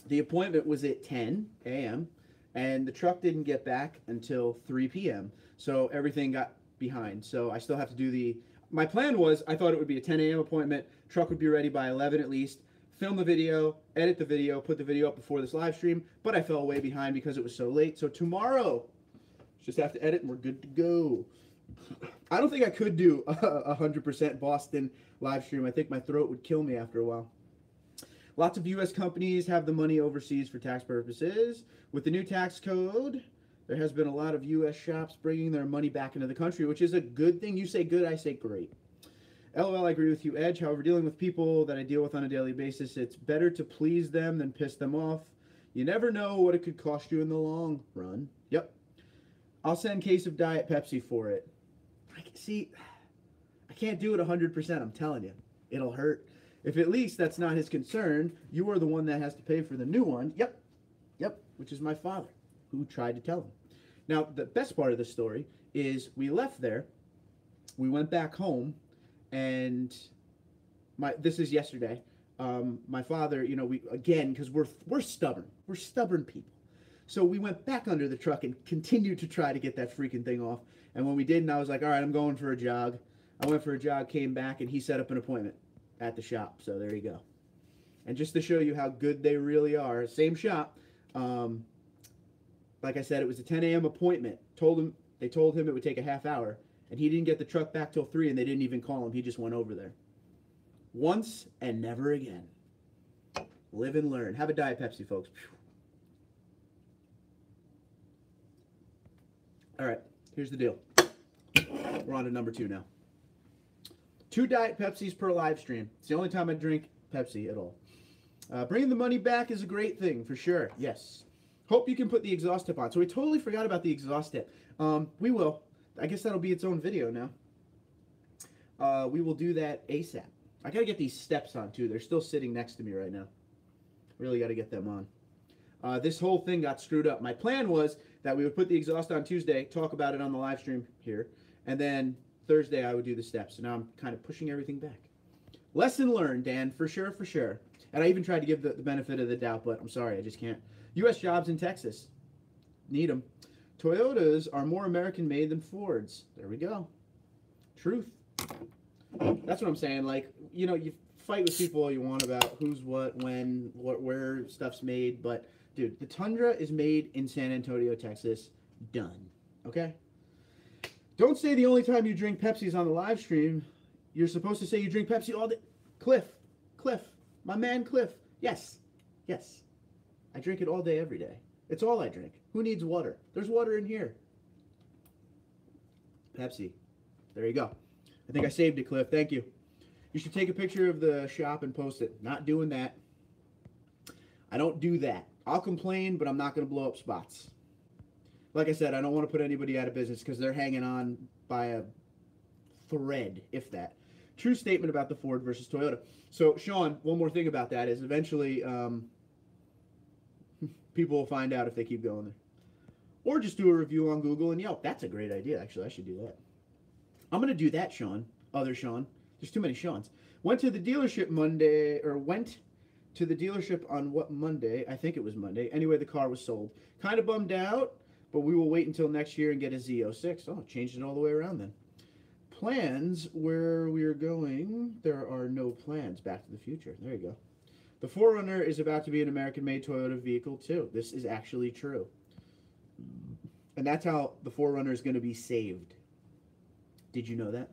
the appointment was at 10 a.m. and the truck didn't get back until 3 p.m. So everything got behind. So I still have to do my plan was, I thought it would be a 10 a.m. appointment. Truck would be ready by 11 at least. Film the video, edit the video, put the video up before this live stream, but I fell way behind because it was so late. So tomorrow, just have to edit and we're good to go. I don't think I could do a 100% Boston live stream. I think my throat would kill me after a while. Lots of U.S. companies have the money overseas for tax purposes. With the new tax code, there has been a lot of U.S. shops bringing their money back into the country, which is a good thing. You say good, I say great. LOL, I agree with you, Edge. However, dealing with people that I deal with on a daily basis, it's better to please them than piss them off. You never know what it could cost you in the long run. Yep. I'll send case of Diet Pepsi for it. See, I can't do it 100%, I'm telling you. It'll hurt. If at least that's not his concern, you are the one that has to pay for the new one. Yep. Yep. Which is my father, who tried to tell him. Now, the best part of the story is we left there. We went back home. And this is yesterday. My father, you know, because we're stubborn people. So we went back under the truck and continued to try to get that freaking thing off. And when we didn't, I was like, all right, I'm going for a jog. I went for a jog, came back, and he set up an appointment at the shop. So there you go. And just to show you how good they really are, same shop. Like I said, it was a 10 a.m. appointment. They told him it would take a half hour. And he didn't get the truck back till 3, and they didn't even call him. He just went over there. Once and never again. Live and learn. Have a Diet Pepsi, folks. All right, here's the deal. We're on to number 2 now. 2 Diet Pepsis per live stream. It's the only time I drink Pepsi at all. Bringing the money back is a great thing, for sure. Yes. Hope you can put the exhaust tip on. So we totally forgot about the exhaust tip. We will. I guess that'll be its own video now. We will do that ASAP. I gotta get these steps on too. They're still sitting next to me right now. Really gotta get them on. This whole thing got screwed up. My plan was that we would put the exhaust on Tuesday, talk about it on the live stream here, and then Thursday I would do the steps. So now I'm kind of pushing everything back. Lesson learned, Dan, for sure, for sure. And I even tried to give the benefit of the doubt, but I'm sorry, I just can't. U.S. jobs in Texas. Need them. Toyotas are more American-made than Fords. There we go. Truth. That's what I'm saying. Like, you know, you fight with people all you want about who's what, when, where stuff's made. But, dude, the Tundra is made in San Antonio, Texas. Done. Okay? Don't say the only time you drink Pepsi is on the live stream. You're supposed to say you drink Pepsi all day. Cliff. My man Cliff. Yes. Yes. I drink it all day, every day. It's all I drink. Who needs water? There's water in here. Pepsi. There you go. I think I saved it, Cliff. Thank you. You should take a picture of the shop and post it. Not doing that. I don't do that. I'll complain, but I'm not going to blow up spots. Like I said, I don't want to put anybody out of business because they're hanging on by a thread, if that. True statement about the Ford versus Toyota. So, Sean, one more thing about that is eventually... people will find out if they keep going there. Or just do a review on Google and Yelp. That's a great idea, actually. I should do that. I'm going to do that, Sean. Other Sean. There's too many Seans. Went to the dealership on what Monday? I think it was Monday. Anyway, the car was sold. Kind of bummed out, but we will wait until next year and get a Z06. Oh, changed it all the way around then. Plans where we are going. There are no plans. Back to the Future. There you go. The 4Runner is about to be an American-made Toyota vehicle, too. This is actually true. And that's how the 4Runner is going to be saved. Did you know that?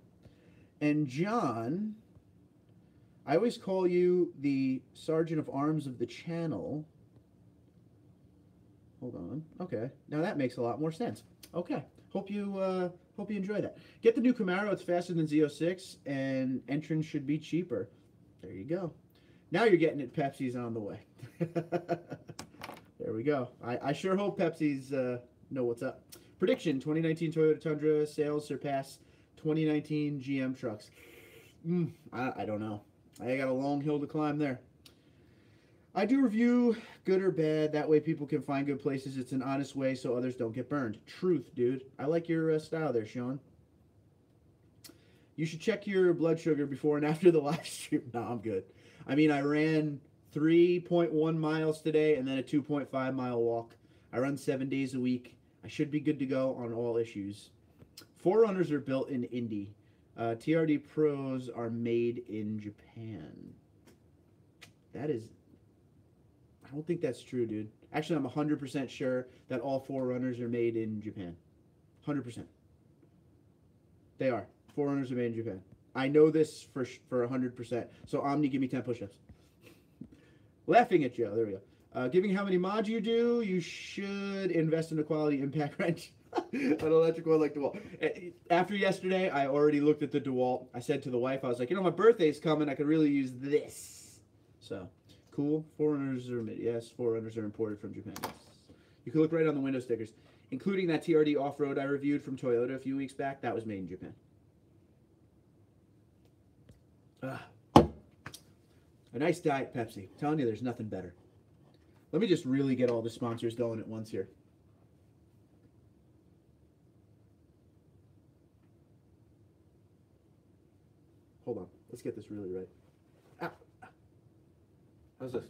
And John, I always call you the Sergeant of Arms of the channel. Hold on. Okay. Now that makes a lot more sense. Okay. Hope you enjoy that. Get the new Camaro. It's faster than Z06, and entrance should be cheaper. There you go. Now you're getting it. Pepsi's on the way. There we go. I sure hope Pepsi's know what's up. Prediction, 2019 Toyota Tundra sales surpass 2019 GM trucks. I don't know. I got a long hill to climb there. I do review good or bad. That way people can find good places. It's an honest way so others don't get burned. Truth, dude. I like your style there, Sean. You should check your blood sugar before and after the live stream. No, I'm good. I mean, I ran 3.1 miles today and then a 2.5 mile walk. I run 7 days a week. I should be good to go on all issues. 4Runners are built in Indy. TRD Pros are made in Japan. That is... I don't think that's true, dude. Actually, I'm 100% sure that all 4Runners are made in Japan. 100%. They are. 4Runners are made in Japan. I know this for 100%. So, Omni, give me 10 push-ups. Laughing at you. There we go. Giving how many mods you do, you should invest in a quality impact wrench. An electric one like DeWalt. After yesterday, I already looked at the DeWalt. I said to the wife, I was like, you know, my birthday's coming. I could really use this. So, cool. 4Runners are made. Yes, 4Runners are imported from Japan. Yes. You can look right on the window stickers. Including that TRD off-road I reviewed from Toyota a few weeks back. That was made in Japan. A nice Diet Pepsi. I'm telling you, there's nothing better. Let me just really get all the sponsors going at once here. Hold on. Let's get this really right. Ah. How's this?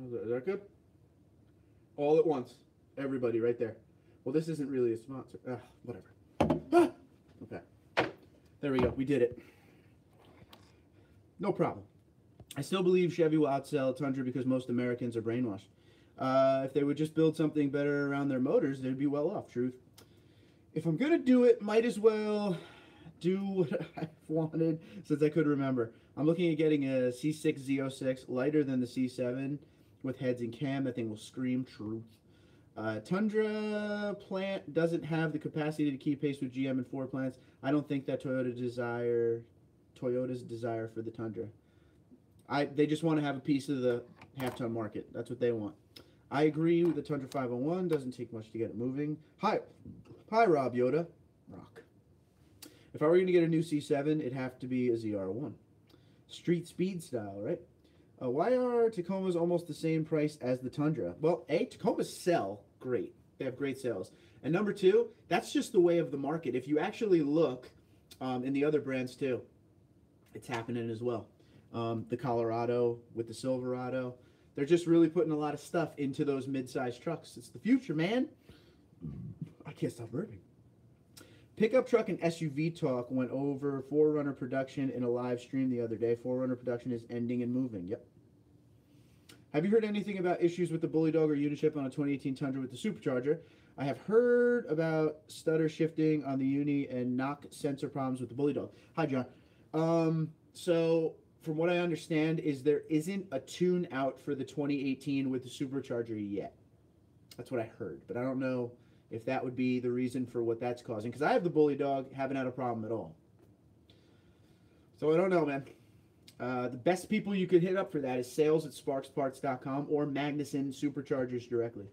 Is that good? All at once. Everybody right there. Well, this isn't really a sponsor. Whatever. Okay. There we go. We did it. No problem. I still believe Chevy will outsell Tundra because most Americans are brainwashed. If they would just build something better around their motors, they'd be well off. Truth. If I'm going to do it, might as well do what I've wanted since I could remember. I'm looking at getting a C6 Z06, lighter than the C7, with heads and cam. That thing will scream truth. Tundra plant doesn't have the capacity to keep pace with GM and Ford plants. I don't think that Toyota's desire for the Tundra. They just want to have a piece of the half-ton market. That's what they want. I agree with the Tundra 501. Doesn't take much to get it moving. Hi, Rob Yoda. Rock. If I were going to get a new C7, it'd have to be a ZR1. Street speed style, right? Why are Tacomas almost the same price as the Tundra? Well, A, Tacomas sell great. They have great sales. And number two, that's just the way of the market. If you actually look in the other brands too, it's happening as well. The Colorado with the Silverado, they're just really putting a lot of stuff into those mid-sized trucks. It's the future, man. I can't stop burping. Pickup truck and SUV talk went over 4Runner production in a live stream the other day. 4Runner production is ending and moving. Yep. Have you heard anything about issues with the Bully Dog or Unichip on a 2018 Tundra with the supercharger? I have heard about stutter shifting on the Uni and knock sensor problems with the Bully Dog. Hi, John. So from what I understand is there isn't a tune out for the 2018 with the supercharger yet. That's what I heard, but I don't know if that would be the reason for what that's causing. Because I have the Bully Dog, haven't had a problem at all. So I don't know, man. The best people you could hit up for that is sales@sparksparts.com or Magnuson Superchargers directly.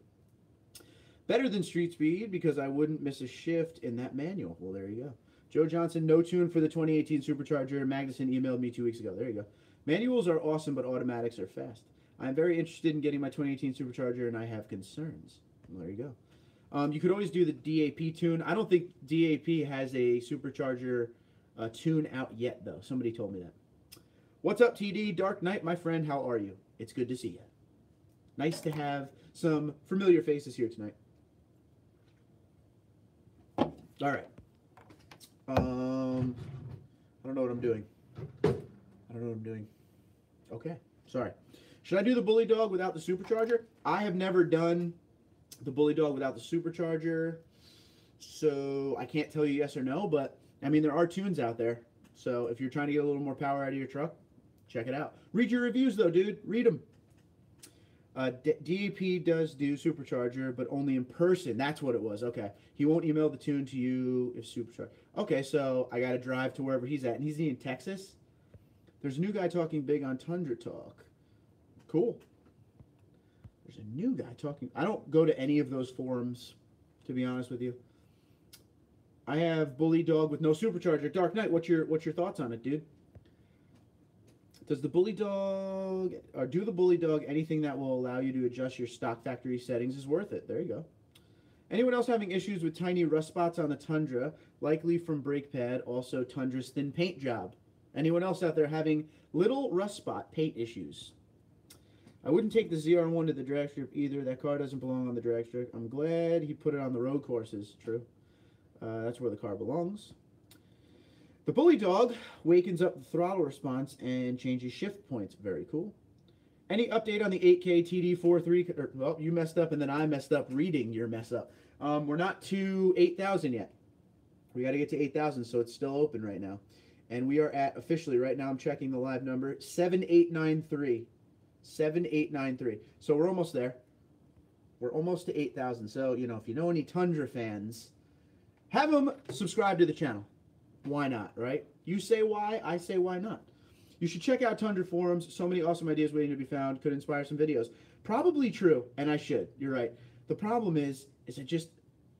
Better than Street Speed because I wouldn't miss a shift in that manual. Well, there you go. Joe Johnson, no tune for the 2018 Supercharger. Magnuson emailed me 2 weeks ago. There you go. Manuals are awesome, but automatics are fast. I'm very interested in getting my 2018 Supercharger, and I have concerns. Well, there you go. You could always do the DAP tune. I don't think DAP has a supercharger tune out yet, though. Somebody told me that. What's up, TD? Dark Knight, my friend. How are you? It's good to see you. Nice to have some familiar faces here tonight. All right. I don't know what I'm doing. Okay. Sorry. Should I do the Bully Dog without the supercharger? I have never done the Bully Dog without the supercharger, so I can't tell you yes or no, but I mean there are tunes out there, so if you're trying to get a little more power out of your truck, check it out. Read your reviews though, dude. Read them. DEP does do supercharger, but only in person. That's what it was. Okay. He won't email the tune to you if supercharger. Okay, so I got to drive to wherever he's at, and he's in Texas. There's a new guy talking big on Tundra Talk. Cool. There's a new guy talking. I don't go to any of those forums, to be honest with you. I have Bully Dog with no supercharger. Dark Knight, what's your thoughts on it, dude? Does the Bully Dog, or do the Bully Dog anything that will allow you to adjust your stock factory settings is worth it? There you go. Anyone else having issues with tiny rust spots on the Tundra, likely from brake pad, also Tundra's thin paint job? Anyone else out there having little rust spot paint issues? I wouldn't take the ZR1 to the drag strip either. That car doesn't belong on the drag strip. I'm glad he put it on the road courses. True. That's where the car belongs. The Bully Dog wakens up the throttle response and changes shift points. Very cool. Any update on the 8K TD43? Well, you messed up and then I messed up reading your mess up. We're not to 8,000 yet. We got to get to 8,000, so it's still open right now. And we are at, officially, right now I'm checking the live number, 7893. 7893. So we're almost there. We're almost to 8,000. So, you know, if you know any Tundra fans, have them subscribe to the channel. Why not, right? You say why, I say why not. You should check out Tundra forums. So many awesome ideas waiting to be found. Could inspire some videos. Probably true, and I should. You're right. The problem is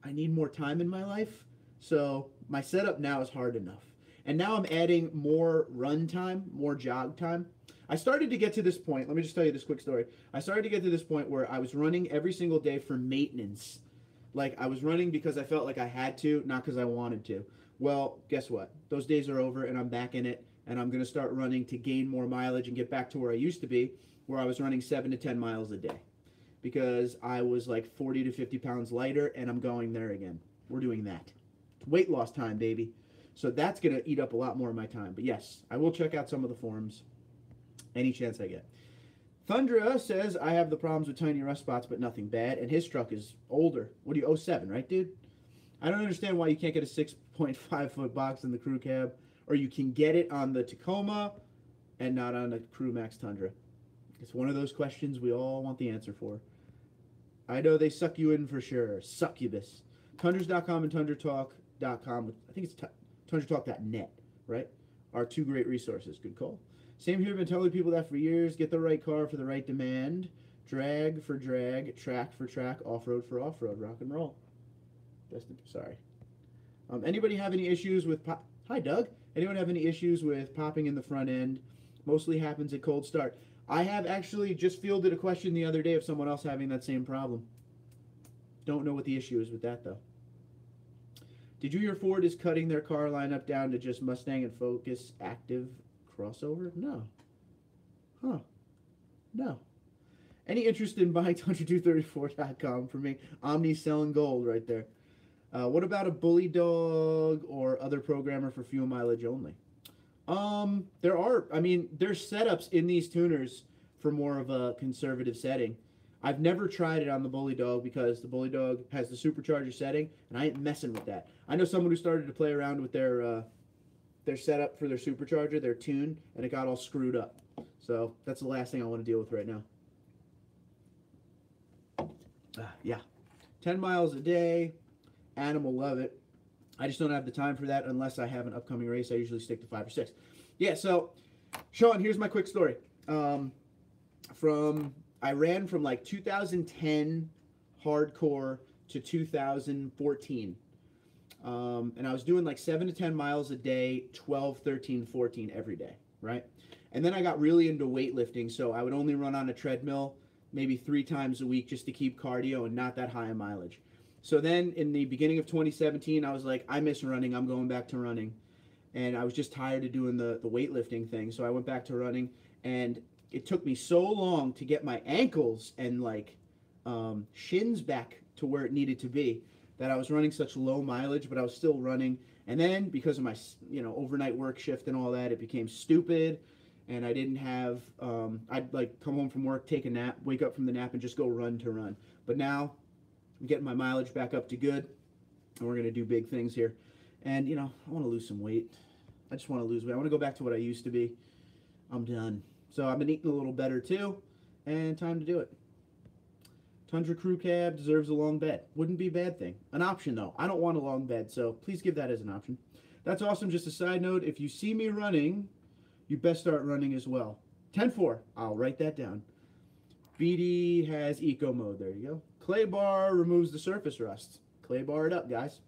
I need more time in my life. So my setup now is hard enough. And now I'm adding more run time, more jog time. I started to get to this point. Let me just tell you this quick story. I started to get to this point where I was running every single day for maintenance. Like, I was running because I felt like I had to, not because I wanted to. Well, guess what? Those days are over, and I'm back in it, and I'm going to start running to gain more mileage and get back to where I used to be, where I was running 7 to 10 miles a day. Because I was like 40 to 50 pounds lighter, and I'm going there again. We're doing that. Weight loss time, baby. So that's going to eat up a lot more of my time. But yes, I will check out some of the forums any chance I get. Thundra says, I have the problems with tiny rust spots, but nothing bad. And his truck is older. What do you, 07, right, dude? I don't understand why you can't get a 6.5 foot box in the crew cab, or you can get it on the Tacoma and not on the Crew Max Tundra. It's one of those questions we all want the answer for. I know they suck you in for sure. Succubus. Tundras.com and TundraTalk.com. I think it's TundraTalk.net, right? Are two great resources. Good call. Same here. Been telling people that for years. Get the right car for the right demand. Drag for drag. Track for track. Off-road for off-road. Rock and roll. Sorry. Anybody have any issues with... Hi, Doug. Anyone have any issues with popping in the front end? Mostly happens at cold start. I have actually just fielded a question the other day of someone else having that same problem. Don't know what the issue is with that, though. Did you hear Ford is cutting their car lineup down to just Mustang and Focus active crossover? No. Huh. No. Any interest in buying TundraDude34.com for me? Omni selling gold right there. What about a Bully Dog or other programmer for fuel mileage only? There's setups in these tuners for more of a conservative setting. I've never tried it on the Bully Dog because the Bully Dog has the supercharger setting, and I ain't messing with that. I know someone who started to play around with their setup for their supercharger, their tune, and it got all screwed up. So that's the last thing I want to deal with right now. Yeah. 10 miles a day. Adam will love it. I just don't have the time for that unless I have an upcoming race. I usually stick to 5 or 6. Yeah, so, Sean, here's my quick story. I ran from like 2010 hardcore to 2014. And I was doing like 7 to 10 miles a day, 12, 13, 14 every day, right? And then I got really into weightlifting, so I would only run on a treadmill maybe 3 times a week just to keep cardio and not that high a mileage. So then in the beginning of 2017, I was like, I miss running. I'm going back to running. And I was just tired of doing the weightlifting thing. So I went back to running, and it took me so long to get my ankles and like shins back to where it needed to be that I was running such low mileage, but I was still running. And then because of my overnight work shift and all that, it became stupid. And I didn't have, I'd like come home from work, take a nap, wake up from the nap, and just go run to run. But now I'm getting my mileage back up to good, and we're going to do big things here. And, I want to lose some weight. I just want to lose weight. I want to go back to what I used to be. I'm done. So I've been eating a little better, too, and time to do it. Tundra Crew Cab deserves a long bed. Wouldn't be a bad thing. An option, though. I don't want a long bed, so please give that as an option. That's awesome. Just a side note, if you see me running, you best start running as well. 10-4. I'll write that down. BD has eco mode. There you go. Clay bar removes the surface rust. Clay bar it up, guys.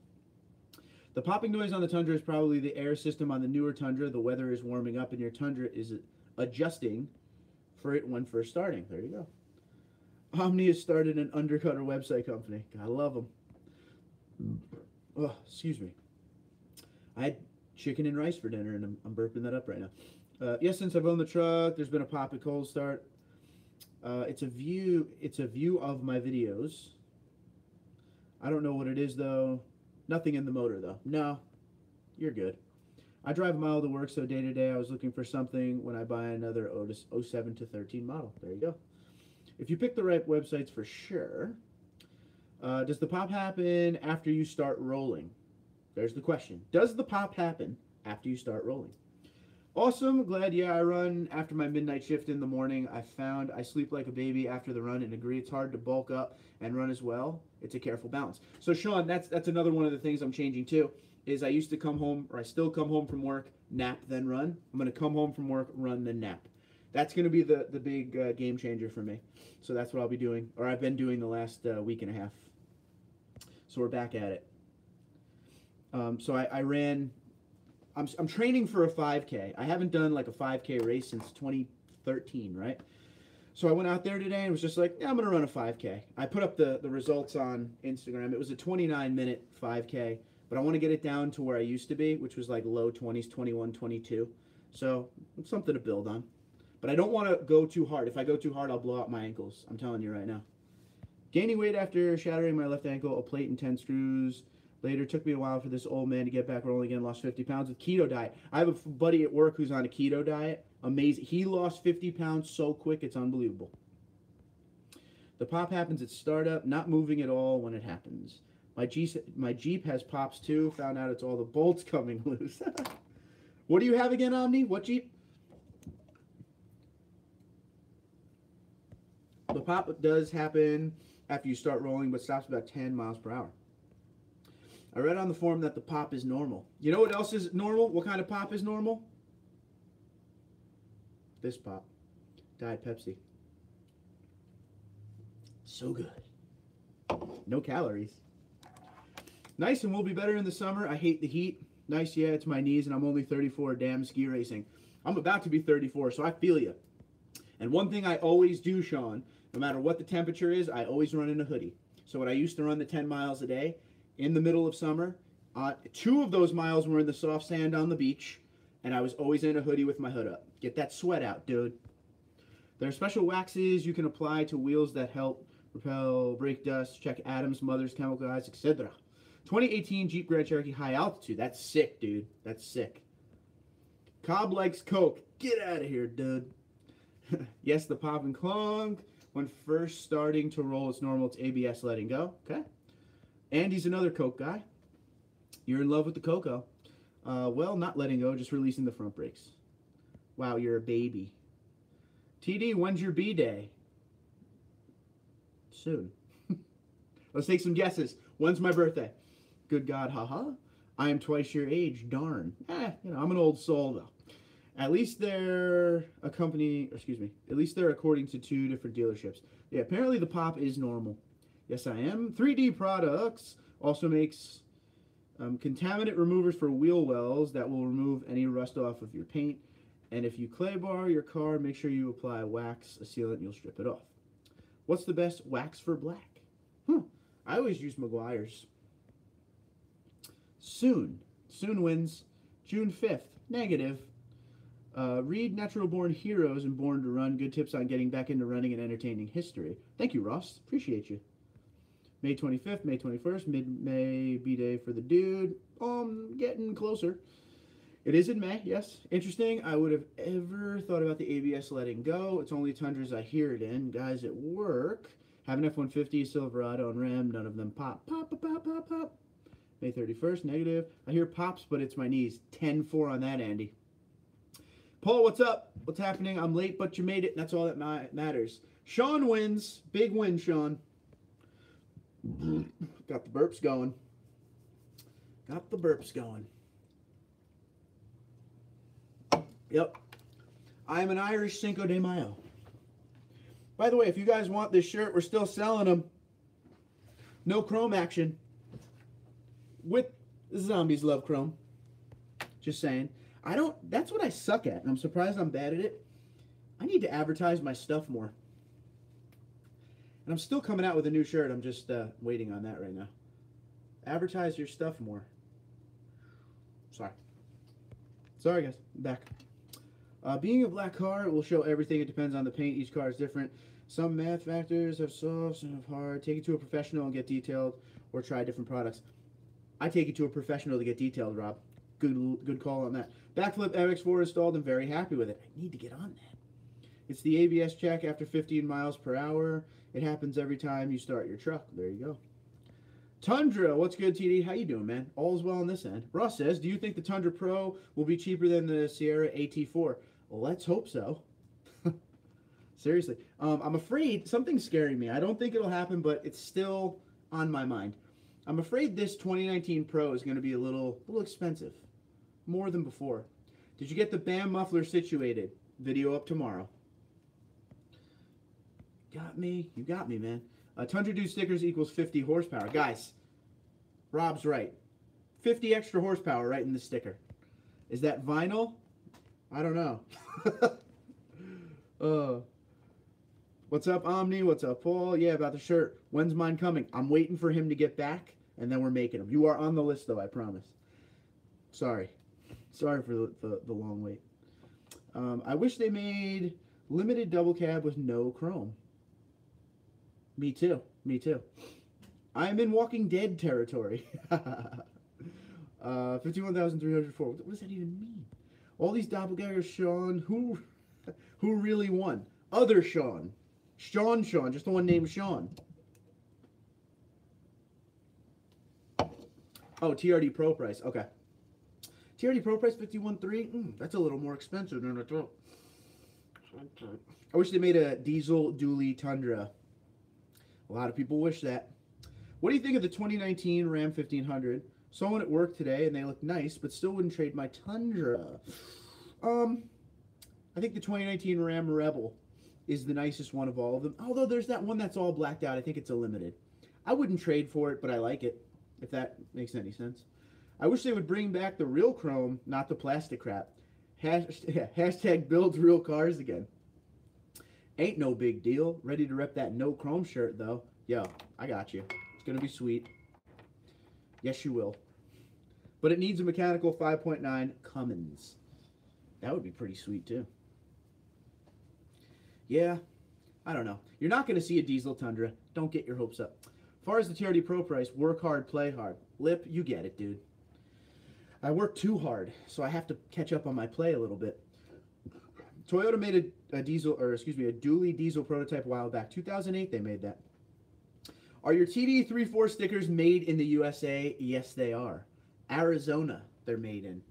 The popping noise on the Tundra is probably the air system on the newer Tundra. The weather is warming up and your Tundra is adjusting for it when first starting. There you go. Omni has started an undercutter website company. Gotta love them. Oh, excuse me. I had chicken and rice for dinner, and I'm burping that up right now. Yes, since I've owned the truck, there's been a pop at cold start. It's a view of my videos. I don't know what it is though. Nothing in the motor though. No, you're good. I drive a mile to work, so day to day I was looking for something when I buy another Otis 07 to 13 model. There you go. If you pick the right websites for sure. Does the pop happen after you start rolling? There's the question. Does the pop happen after you start rolling? Awesome. Glad, yeah, I run after my midnight shift in the morning. I found I sleep like a baby after the run and agree it's hard to bulk up and run as well. It's a careful balance. So, Sean, that's another one of the things I'm changing too, is I used to come home, or I still come home from work, nap, then run. I'm going to come home from work, run, then nap. That's going to be the big game changer for me. So that's what I'll be doing, or I've been doing the last week and a half. So we're back at it. So I ran... I'm training for a 5K. I haven't done like a 5K race since 2013, right? So I went out there today and was just like, yeah, I'm going to run a 5K. I put up the results on Instagram. It was a 29-minute 5K, but I want to get it down to where I used to be, which was like low 20s, 21, 22. So it's something to build on. But I don't want to go too hard. If I go too hard, I'll blow out my ankles. I'm telling you right now. Gaining weight after shattering my left ankle, a plate and 10 screws. Later, took me a while for this old man to get back rolling again. Lost 50 pounds with keto diet. I have a buddy at work who's on a keto diet. Amazing. He lost 50 pounds so quick, it's unbelievable. The pop happens at startup, not moving at all when it happens. My Jeep has pops too. Found out it's all the bolts coming loose. What do you have again, Omni? What Jeep? The pop does happen after you start rolling, but stops about 10 miles per hour. I read on the forum that the pop is normal. You know what else is normal? What kind of pop is normal? This pop. Diet Pepsi. So good. No calories. Nice, and we'll be better in the summer. I hate the heat. Nice, yeah, it's my knees, and I'm only 34. Damn ski racing. I'm about to be 34, so I feel you. And one thing I always do, Sean, no matter what the temperature is, I always run in a hoodie. So when I used to run the 10 miles a day, in the middle of summer, 2 of those miles were in the soft sand on the beach, and I was always in a hoodie with my hood up. Get that sweat out, dude. There are special waxes you can apply to wheels that help repel brake dust. Check Adams, Mother's, Chemical Guys, etc. 2018 Jeep Grand Cherokee High Altitude. That's sick, dude. That's sick. Cobb likes Coke. Get out of here, dude. Yes, the pop and clunk. When first starting to roll, it's normal. It's ABS letting go. Okay. Andy's another Coke guy. You're in love with the Coco. Well, not letting go, just releasing the front brakes. Wow, you're a baby. TD, when's your B-day? Soon. Let's take some guesses. When's my birthday? Good God, haha. I am twice your age, darn. I'm an old soul, though. At least they're a company, at least they're according to 2 different dealerships. Yeah, apparently the pop is normal. Yes, I am. 3D Products also makes contaminant removers for wheel wells that will remove any rust off of your paint. And if you clay bar your car, make sure you apply wax, a sealant, and you'll strip it off. What's the best wax for black? I always use Meguiar's. Soon wins. June 5th. Negative. Read Natural Born Heroes and Born to Run. Good tips on getting back into running and entertaining history. Thank you, Ross. Appreciate you. May 25th, May 21st, mid-May B-Day for the dude. Getting closer. It is in May, yes. Interesting. I would have ever thought about the ABS letting go. It's only Tundras I hear it in. Guys at work have an F-150, Silverado, and Ram. None of them pop. Pop, pop, pop, pop, pop. May 31st, negative. I hear pops, but it's my knees. 10-4 on that, Andy. Paul, what's up? What's happening? I'm late, but you made it. That's all that matters. Sean wins. Big win, Sean. Got the burps going. Got the burps going. Yep. I am an Irish Cinco de Mayo. By the way, if you guys want this shirt, we're still selling them. No chrome action. With Zombies Love Chrome. Just saying. That's what I suck at, and I'm surprised I'm bad at it. I need to advertise my stuff more. And I'm still coming out with a new shirt. I'm just waiting on that right now. Advertise your stuff more. Sorry guys, I'm back. Being a black car, it will show everything. It depends on the paint. Each car is different. Some math factors have soft, some have hard. Take it to a professional and get detailed, or try different products. I take it to a professional to get detailed, Rob. Good call on that. Backflip MX4 installed. I'm very happy with it. I need to get on that. It's the ABS check after 15 miles per hour. It happens every time you start your truck. There you go. Tundra, what's good, TD? How you doing, man? All's well on this end. Ross says, do you think the Tundra Pro will be cheaper than the Sierra AT4? Well, let's hope so. Seriously. I'm afraid something's scaring me. I don't think it'll happen, but it's still on my mind. I'm afraid this 2019 Pro is going to be a little expensive. More than before. Did you get the BAM muffler situated? Video up tomorrow. Got me. You got me, man. TundraDude stickers equals 50 horsepower. Guys, Rob's right. 50 extra horsepower right in the sticker. Is that vinyl? I don't know. What's up, Omni? What's up, Paul? Yeah, about the shirt. When's mine coming? I'm waiting for him to get back, and then we're making them. You are on the list, though, I promise. Sorry. Sorry for the long wait. I wish they made limited double cab with no chrome. Me too. Me too. I'm in Walking Dead territory. 51,304. What does that even mean? All these doppelgangers, Sean. Who really won? Other Sean. Sean. Just the one named Sean. Oh, TRD Pro price. Okay. TRD Pro price 51.3. That's a little more expensive than I thought. I wish they made a diesel dually Tundra. A lot of people wish that. What do you think of the 2019 Ram 1500? Saw one at work today and they look nice, but still wouldn't trade my Tundra. I think the 2019 Ram Rebel is the nicest one of all of them. Although there's that one that's all blacked out. I think it's a limited. I wouldn't trade for it, but I like it, if that makes any sense. I wish they would bring back the real chrome, not the plastic crap. Hashtag build real cars again. Ain't no big deal. Ready to rep that no chrome shirt, though. Yo, I got you. It's going to be sweet. Yes, you will. But it needs a mechanical 5.9 Cummins. That would be pretty sweet, too. Yeah, I don't know. You're not going to see a diesel Tundra. Don't get your hopes up. As far as the TRD Pro price, work hard, play hard. Lip, you get it, dude. I work too hard, so I have to catch up on my play a little bit. Toyota made a dually diesel prototype a while back. 2008 they made that. Are your TD34 stickers made in the USA? Yes, they are. Arizona they're made in.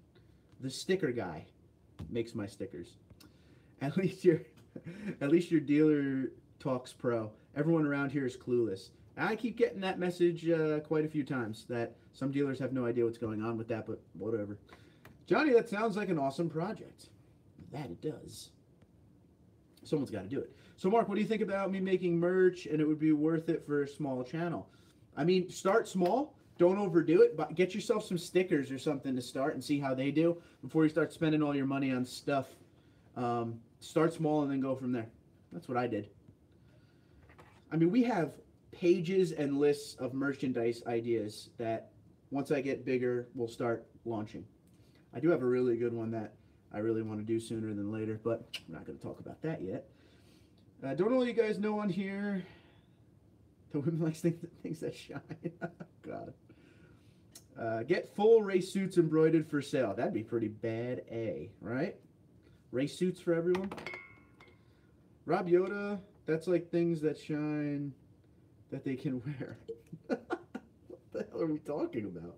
The sticker guy makes my stickers. At least your dealer talks pro. Everyone around here is clueless. I keep getting that message quite a few times that some dealers have no idea what's going on with that, but whatever. Johnny, that sounds like an awesome project. That it does. Someone's got to do it. So, Mark, what do you think about me making merch and it would be worth it for a small channel? I mean, start small. Don't overdo it. But get yourself some stickers or something to start and see how they do before you start spending all your money on stuff. Start small and then go from there. That's what I did. I mean, we have pages and lists of merchandise ideas that once I get bigger, we'll start launching. I do have a really good one that I really want to do sooner than later, but we're not going to talk about that yet. Don't all you guys know on here, the women like things that shine. God. Get full race suits embroidered for sale. That'd be pretty bad, right? Race suits for everyone. Rob Yoda, that's like things that shine that they can wear. What the hell are we talking about?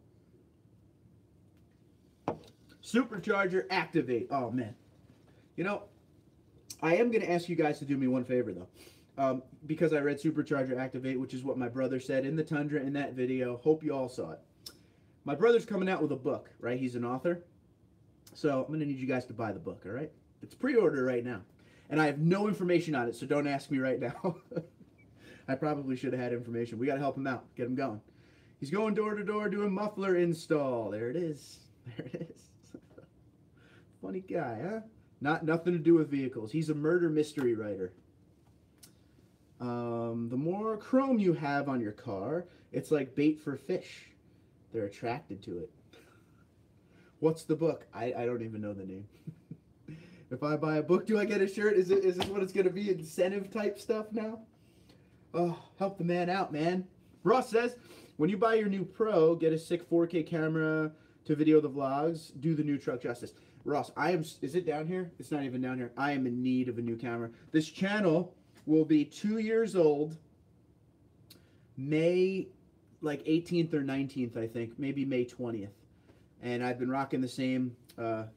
Supercharger activate. Oh, man. You know, I am going to ask you guys to do me one favor, though. Because I read Supercharger activate, which is what my brother said in the Tundra in that video. Hope you all saw it. My brother's coming out with a book, right? He's an author. So I'm going to need you guys to buy the book, all right? It's pre-order right now. And I have no information on it, so don't ask me right now. I probably should have had information. We got to help him out, get him going. He's going door to door doing muffler install. There it is. There it is. Funny guy, huh? Nothing to do with vehicles. He's a murder mystery writer. The more chrome you have on your car, it's like bait for fish. They're attracted to it. What's the book? I don't even know the name. If I buy a book, do I get a shirt? Is this what it's going to be? Incentive type stuff now? Oh, help the man out, man. Ross says, when you buy your new Pro, get a sick 4K camera to video the vlogs. Do the new truck justice. Ross, is it down here? It's not even down here. I am in need of a new camera. This channel will be 2 years old May like 18th or 19th, I think. Maybe May 20th. And I've been rocking the same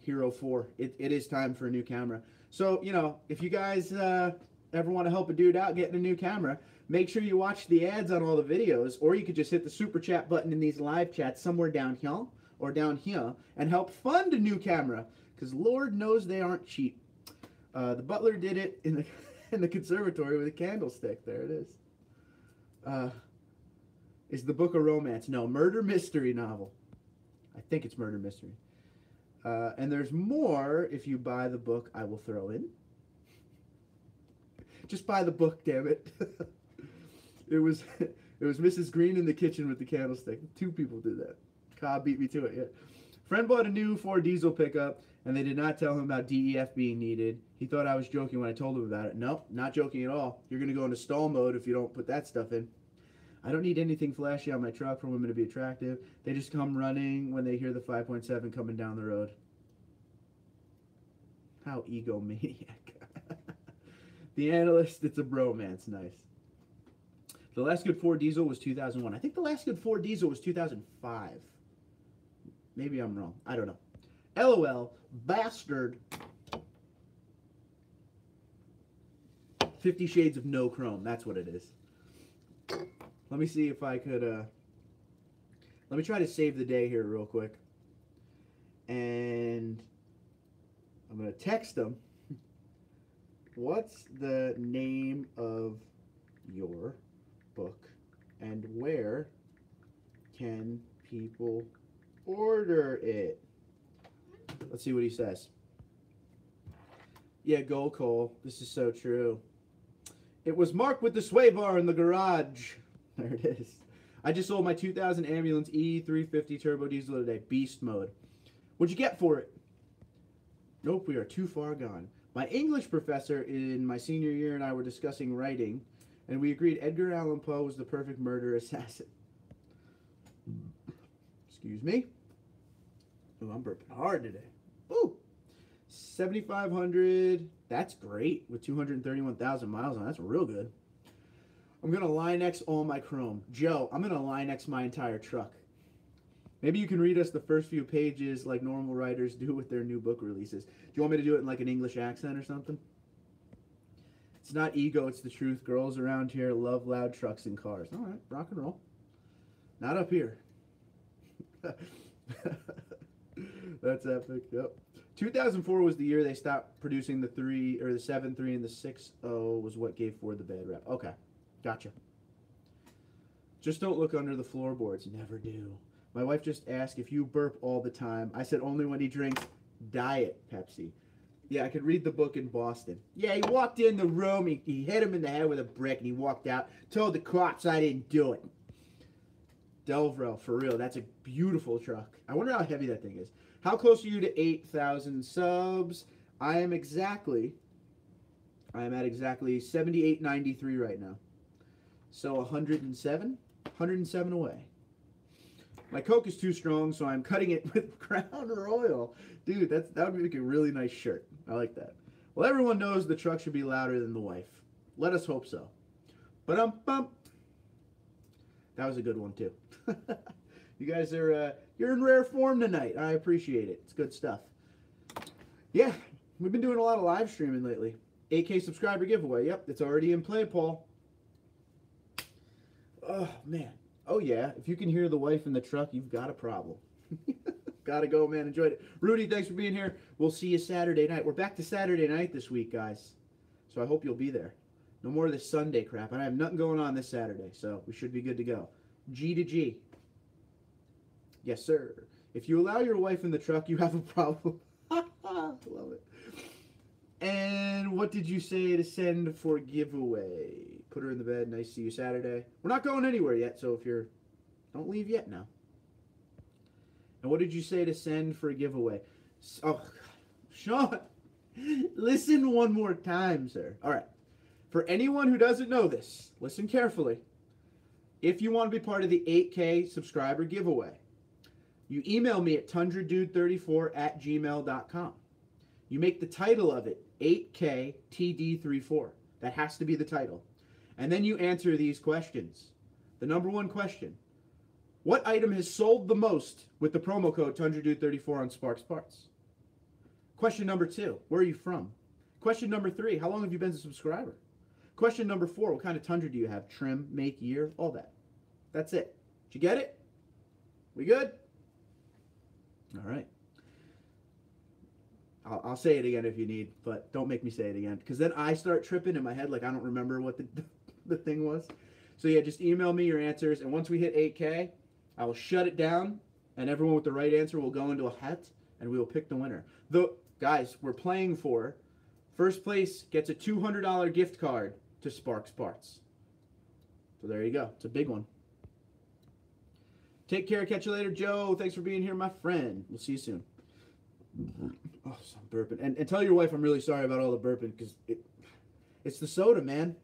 Hero 4. It is time for a new camera. So, you know, if you guys ever want to help a dude out getting a new camera, make sure you watch the ads on all the videos, or you could just hit the super chat button in these live chats somewhere down here or down here and help fund a new camera, because Lord knows they aren't cheap. The butler did it in the conservatory with a candlestick. There it is. Is the book a romance? No, murder mystery novel. I think it's murder mystery. And there's more if you buy the book I will throw in. Just buy the book, damn it. It was Mrs. Green in the kitchen with the candlestick. 2 people did that. Cobb beat me to it, yeah. Friend bought a new Ford diesel pickup, and they did not tell him about DEF being needed. He thought I was joking when I told him about it. Nope, not joking at all. You're going to go into stall mode if you don't put that stuff in. I don't need anything flashy on my truck for women to be attractive. They just come running when they hear the 5.7 coming down the road. How egomaniac. The Analyst, it's a bromance. Nice. The last good Ford diesel was 2001. I think the last good Ford diesel was 2005. Maybe I'm wrong. I don't know. LOL, bastard. 50 Shades of No Chrome. That's what it is. Let me see if I could, let me try to save the day here real quick. And I'm going to text them. What's the name of your book and where can people order it? Let's see what he says. Yeah, go Cole. This is so true. It was marked with the sway bar in the garage. There it is. I just sold my 2000 Ambulance E350 turbo diesel today. Beast mode. What'd you get for it? Nope, we are too far gone. My English professor in my senior year and I were discussing writing, and we agreed Edgar Allan Poe was the perfect murder assassin. Excuse me. Oh, I'm burping hard today. Ooh. 7,500. That's great with 231,000 miles on. That's real good. I'm going to Line-X all my chrome. Joe, I'm going to Line-X my entire truck. Maybe you can read us the first few pages like normal writers do with their new book releases. Do you want me to do it in like an English accent or something? It's not ego, it's the truth. Girls around here love loud trucks and cars. All right, rock and roll. Not up here. That's epic. Yep. 2004 was the year they stopped producing the 3 or the 7.3 and the 6.0 was what gave Ford the bad rap. Okay, gotcha. Just don't look under the floorboards. Never do. My wife just asked if you burp all the time. I said only when he drinks Diet Pepsi. Yeah, I could read the book in Boston. Yeah, he walked in the room, he hit him in the head with a brick, and he walked out, told the cops I didn't do it. Delvro, for real, that's a beautiful truck. I wonder how heavy that thing is. How close are you to 8,000 subs? I am at exactly 78.93 right now. So 107 away. My Coke is too strong, so I'm cutting it with Crown Royal. Dude, that would make a really nice shirt. I like that. Well, everyone knows the truck should be louder than the wife. Let us hope so. Ba-dum-bum. That was a good one, too. You guys are, you're in rare form tonight. I appreciate it. It's good stuff. Yeah, we've been doing a lot of live streaming lately. 8K subscriber giveaway. Yep, it's already in play, Paul. Oh, man. Oh, yeah. If you can hear the wife in the truck, you've got a problem. Gotta go, man. Enjoyed it. Rudy, thanks for being here. We'll see you Saturday night. We're back to Saturday night this week, guys. So I hope you'll be there. No more of this Sunday crap. And I have nothing going on this Saturday, so we should be good to go. G to G. Yes, sir. If you allow your wife in the truck, you have a problem. Love it. And what did you say to send for giveaway? Put her in the bed. Nice to see you Saturday. We're not going anywhere yet, so if you're... Don't leave yet now. And what did you say to send for a giveaway? Oh, God. Sean, listen one more time, sir. All right. For anyone who doesn't know this, listen carefully. If you want to be part of the 8K subscriber giveaway, you email me at TundraDude34@gmail.com. You make the title of it 8K TD34. That has to be the title. And then you answer these questions. The number one question: what item has sold the most with the promo code TundraDude34 on Sparks Parts? Question number 2, where are you from? Question number 3, how long have you been a subscriber? Question number 4, what kind of Tundra do you have? Trim, make, year, all that. That's it. Did you get it? We good? All right. I'll say it again if you need, but don't make me say it again, because then I start tripping in my head like I don't remember what the thing was. So yeah, just email me your answers, and once we hit 8K, I will shut it down, and everyone with the right answer will go into a hat, and we will pick the winner. Guys, we're playing for first place gets a $200 gift card to Sparks Parts. So there you go. It's a big one. Take care. Catch you later, Joe. Thanks for being here, my friend. We'll see you soon. Oh, some burping. And tell your wife I'm really sorry about all the burping, because it's the soda, man.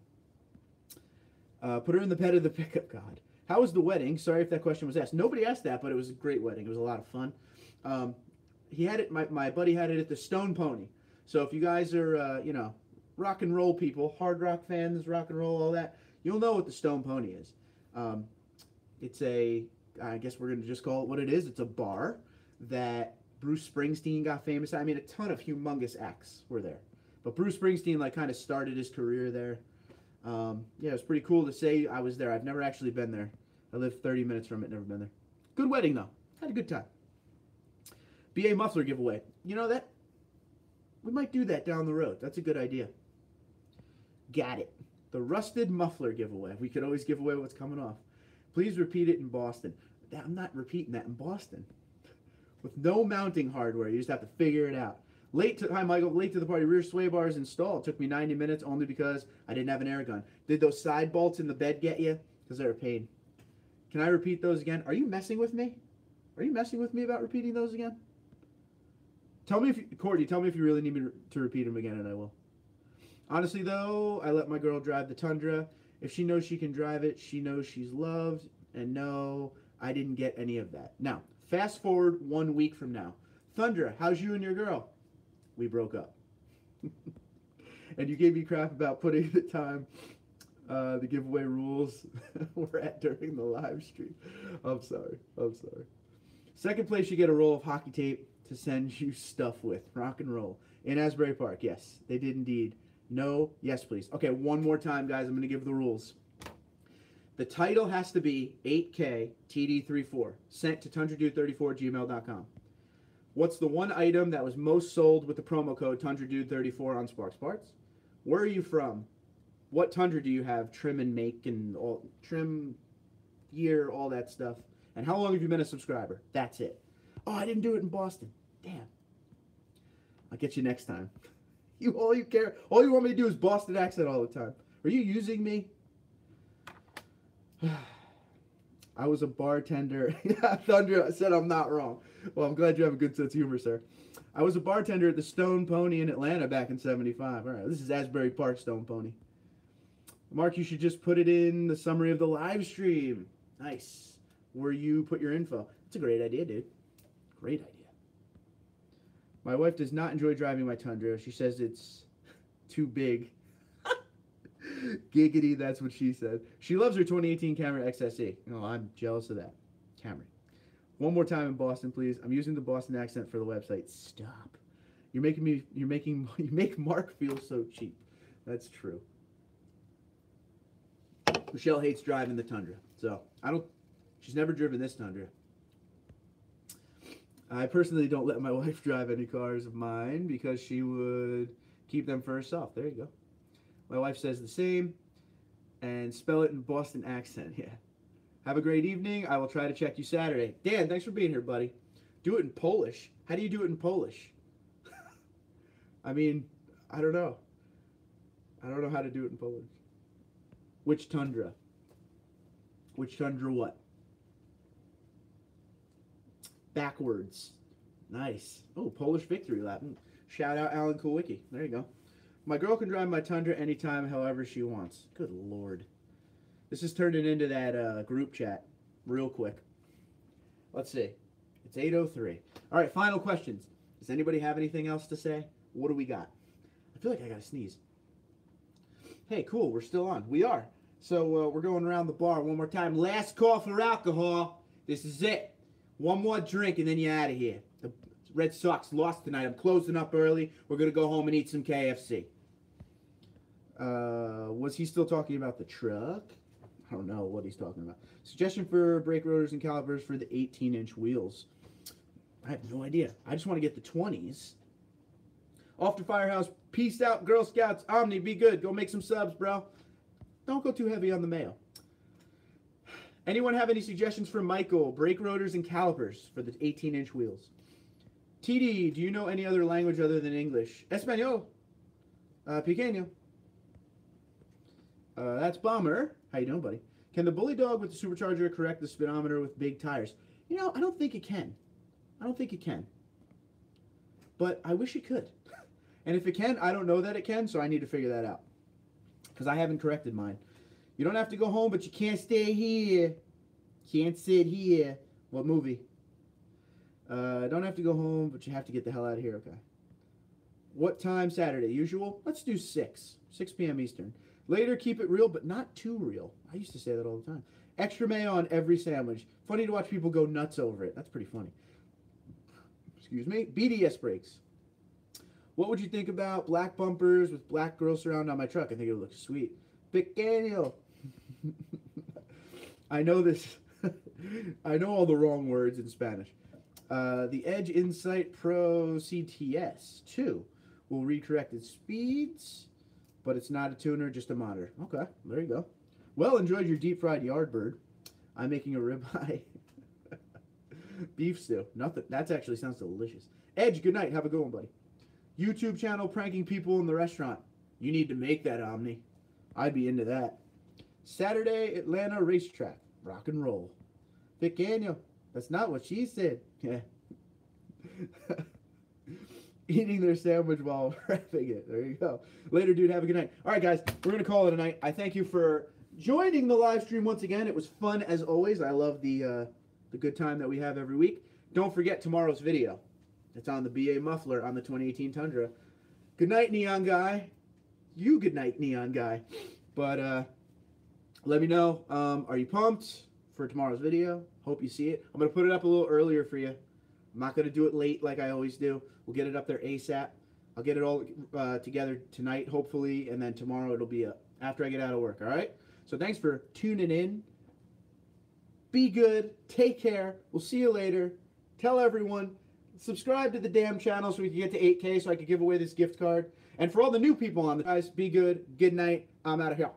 Put her in the bed of the pickup. God. How was the wedding? Sorry if that question was asked. Nobody asked that, but it was a great wedding. It was a lot of fun. He had it. My buddy had it at the Stone Pony. So if you guys are, you know, rock and roll people, hard rock fans, rock and roll, all that, you'll know what the Stone Pony is. It's I guess we're going to just call it what it is. It's a bar that Bruce Springsteen got famous at. I mean, a ton of humongous acts were there. But Bruce Springsteen, like, kind of started his career there. Yeah, it was pretty cool to say I was there. I've never actually been there. I live 30 minutes from it, never been there. Good wedding, though. Had a good time. BA muffler giveaway. You know that? We might do that down the road. That's a good idea. Got it. The rusted muffler giveaway. We could always give away what's coming off. Please repeat it in Boston. I'm not repeating that in Boston. With no mounting hardware. You just have to figure it out. Hi, Michael. Late to the party. Rear sway bars installed. Took me 90 minutes only because I didn't have an air gun. Did those side bolts in the bed get you? Because they're a pain. Can I repeat those again? Are you messing with me? Are you messing with me about repeating those again? Tell me Courtney, tell me if you really need me to repeat them again, and I will. Honestly, though, I let my girl drive the Tundra. If she knows she can drive it, she knows she's loved. And no, I didn't get any of that. Now, fast forward 1 week from now. Tundra, how's you and your girl? We broke up. And you gave me crap about putting the time, the giveaway rules were at during the live stream. I'm sorry. I'm sorry. Second place, you get a roll of hockey tape to send you stuff with. Rock and roll. In Asbury Park, yes. They did indeed. No, yes, please. Okay, one more time, guys. I'm going to give the rules. The title has to be 8K TD34, sent to TundraDude34@gmail.com. What's the one item that was most sold with the promo code TundraDude34 on Sparks Parts? Where are you from? What Tundra do you have? Trim and make and all, trim, year, all that stuff. And how long have you been a subscriber? That's it. Oh, I didn't do it in Boston. Damn. I'll get you next time. All you want me to do is Boston accent all the time. Are you using me? I was a bartender. Thunder said I'm not wrong. Well, I'm glad you have a good sense of humor, sir. I was a bartender at the Stone Pony in Atlanta back in '75. All right, this is Asbury Park Stone Pony. Mark, you should just put it in the summary of the live stream. Nice. Where you put your info. It's a great idea, dude. Great idea. My wife does not enjoy driving my Tundra. She says it's too big. Giggity, that's what she said. She loves her 2018 Camry XSE. Oh, I'm jealous of that. Camry. One more time in Boston, please. I'm using the Boston accent for the website. Stop. You make Mark feel so cheap. That's true. Michelle hates driving the Tundra. So, she's never driven this Tundra. I personally don't let my wife drive any cars of mine because she would keep them for herself. There you go. My wife says the same. And spell it in Boston accent. Yeah. Have a great evening. I will try to check you Saturday. Dan, thanks for being here, buddy. Do it in Polish. How do you do it in Polish? I mean, I don't know. I don't know how to do it in Polish. Which tundra? Which tundra what? Backwards. Nice. Oh, Polish victory lap. Shout out Alan Kulwicki. There you go. My girl can drive my Tundra anytime, however she wants. Good Lord. This is turning into that group chat real quick. Let's see. It's 8:03. All right, final questions. Does anybody have anything else to say? What do we got? I feel like I got to sneeze. Hey, cool. We're still on. We are. So we're going around the bar one more time. Last call for alcohol. This is it. One more drink and then you're out of here. The Red Sox lost tonight. I'm closing up early. We're going to go home and eat some KFC. Was he still talking about the truck? I don't know what he's talking about. Suggestion for brake rotors and calipers for the 18-inch wheels. I have no idea. I just want to get the 20s. Off to Firehouse. Peace out, Girl Scouts. Omni, be good. Go make some subs, bro. Don't go too heavy on the mail. Anyone have any suggestions for Michael? Brake rotors and calipers for the 18-inch wheels. TD, do you know any other language other than English? Espanol. Pequeño. That's Bomber. How you doing, buddy? Can the Bully Dog with the supercharger correct the speedometer with big tires? You know, I don't think it can. I don't think it can. But I wish it could. And if it can, I don't know that it can, so I need to figure that out. Because I haven't corrected mine. You don't have to go home, but you can't stay here. Can't sit here. What movie? Don't have to go home, but you have to get the hell out of here. Okay. What time Saturday? Usual? Let's do 6. 6 p.m. Eastern. Later, keep it real, but not too real. I used to say that all the time. Extra mayo on every sandwich. Funny to watch people go nuts over it. That's pretty funny. Excuse me. BDS brakes. What would you think about black bumpers with black grill surround on my truck? I think it would look sweet. Pequeño. I know this. I know all the wrong words in Spanish. The Edge Insight Pro CTS 2 will recorrect its speeds, but it's not a tuner, just a monitor. Okay, there you go. Well, enjoyed your deep fried Yardbird. I'm making a ribeye beef stew. Nothing. That actually sounds delicious. Edge, good night. Have a good one, buddy. YouTube channel pranking people in the restaurant. You need to make that, Omni. I'd be into that. Saturday, Atlanta racetrack. Rock and roll. Pequeño. That's not what she said. Yeah. Eating their sandwich while wrapping it. There you go. Later, dude. Have a good night. All right, guys. We're going to call it a night. I thank you for joining the live stream once again. It was fun as always. I love the good time that we have every week. Don't forget tomorrow's video. It's on the BA muffler on the 2018 Tundra. Good night, Neon Guy. You good night, Neon Guy. But let me know. Are you pumped for tomorrow's video? Hope you see it. I'm going to put it up a little earlier for you. I'm not going to do it late like I always do. We'll get it up there ASAP. I'll get it all together tonight, hopefully, and then tomorrow it'll be up after I get out of work, all right? So thanks for tuning in. Be good. Take care. We'll see you later. Tell everyone. Subscribe to the damn channel so we can get to 8K so I can give away this gift card. And for all the new people on the guys, be good. Good night. I'm out of here.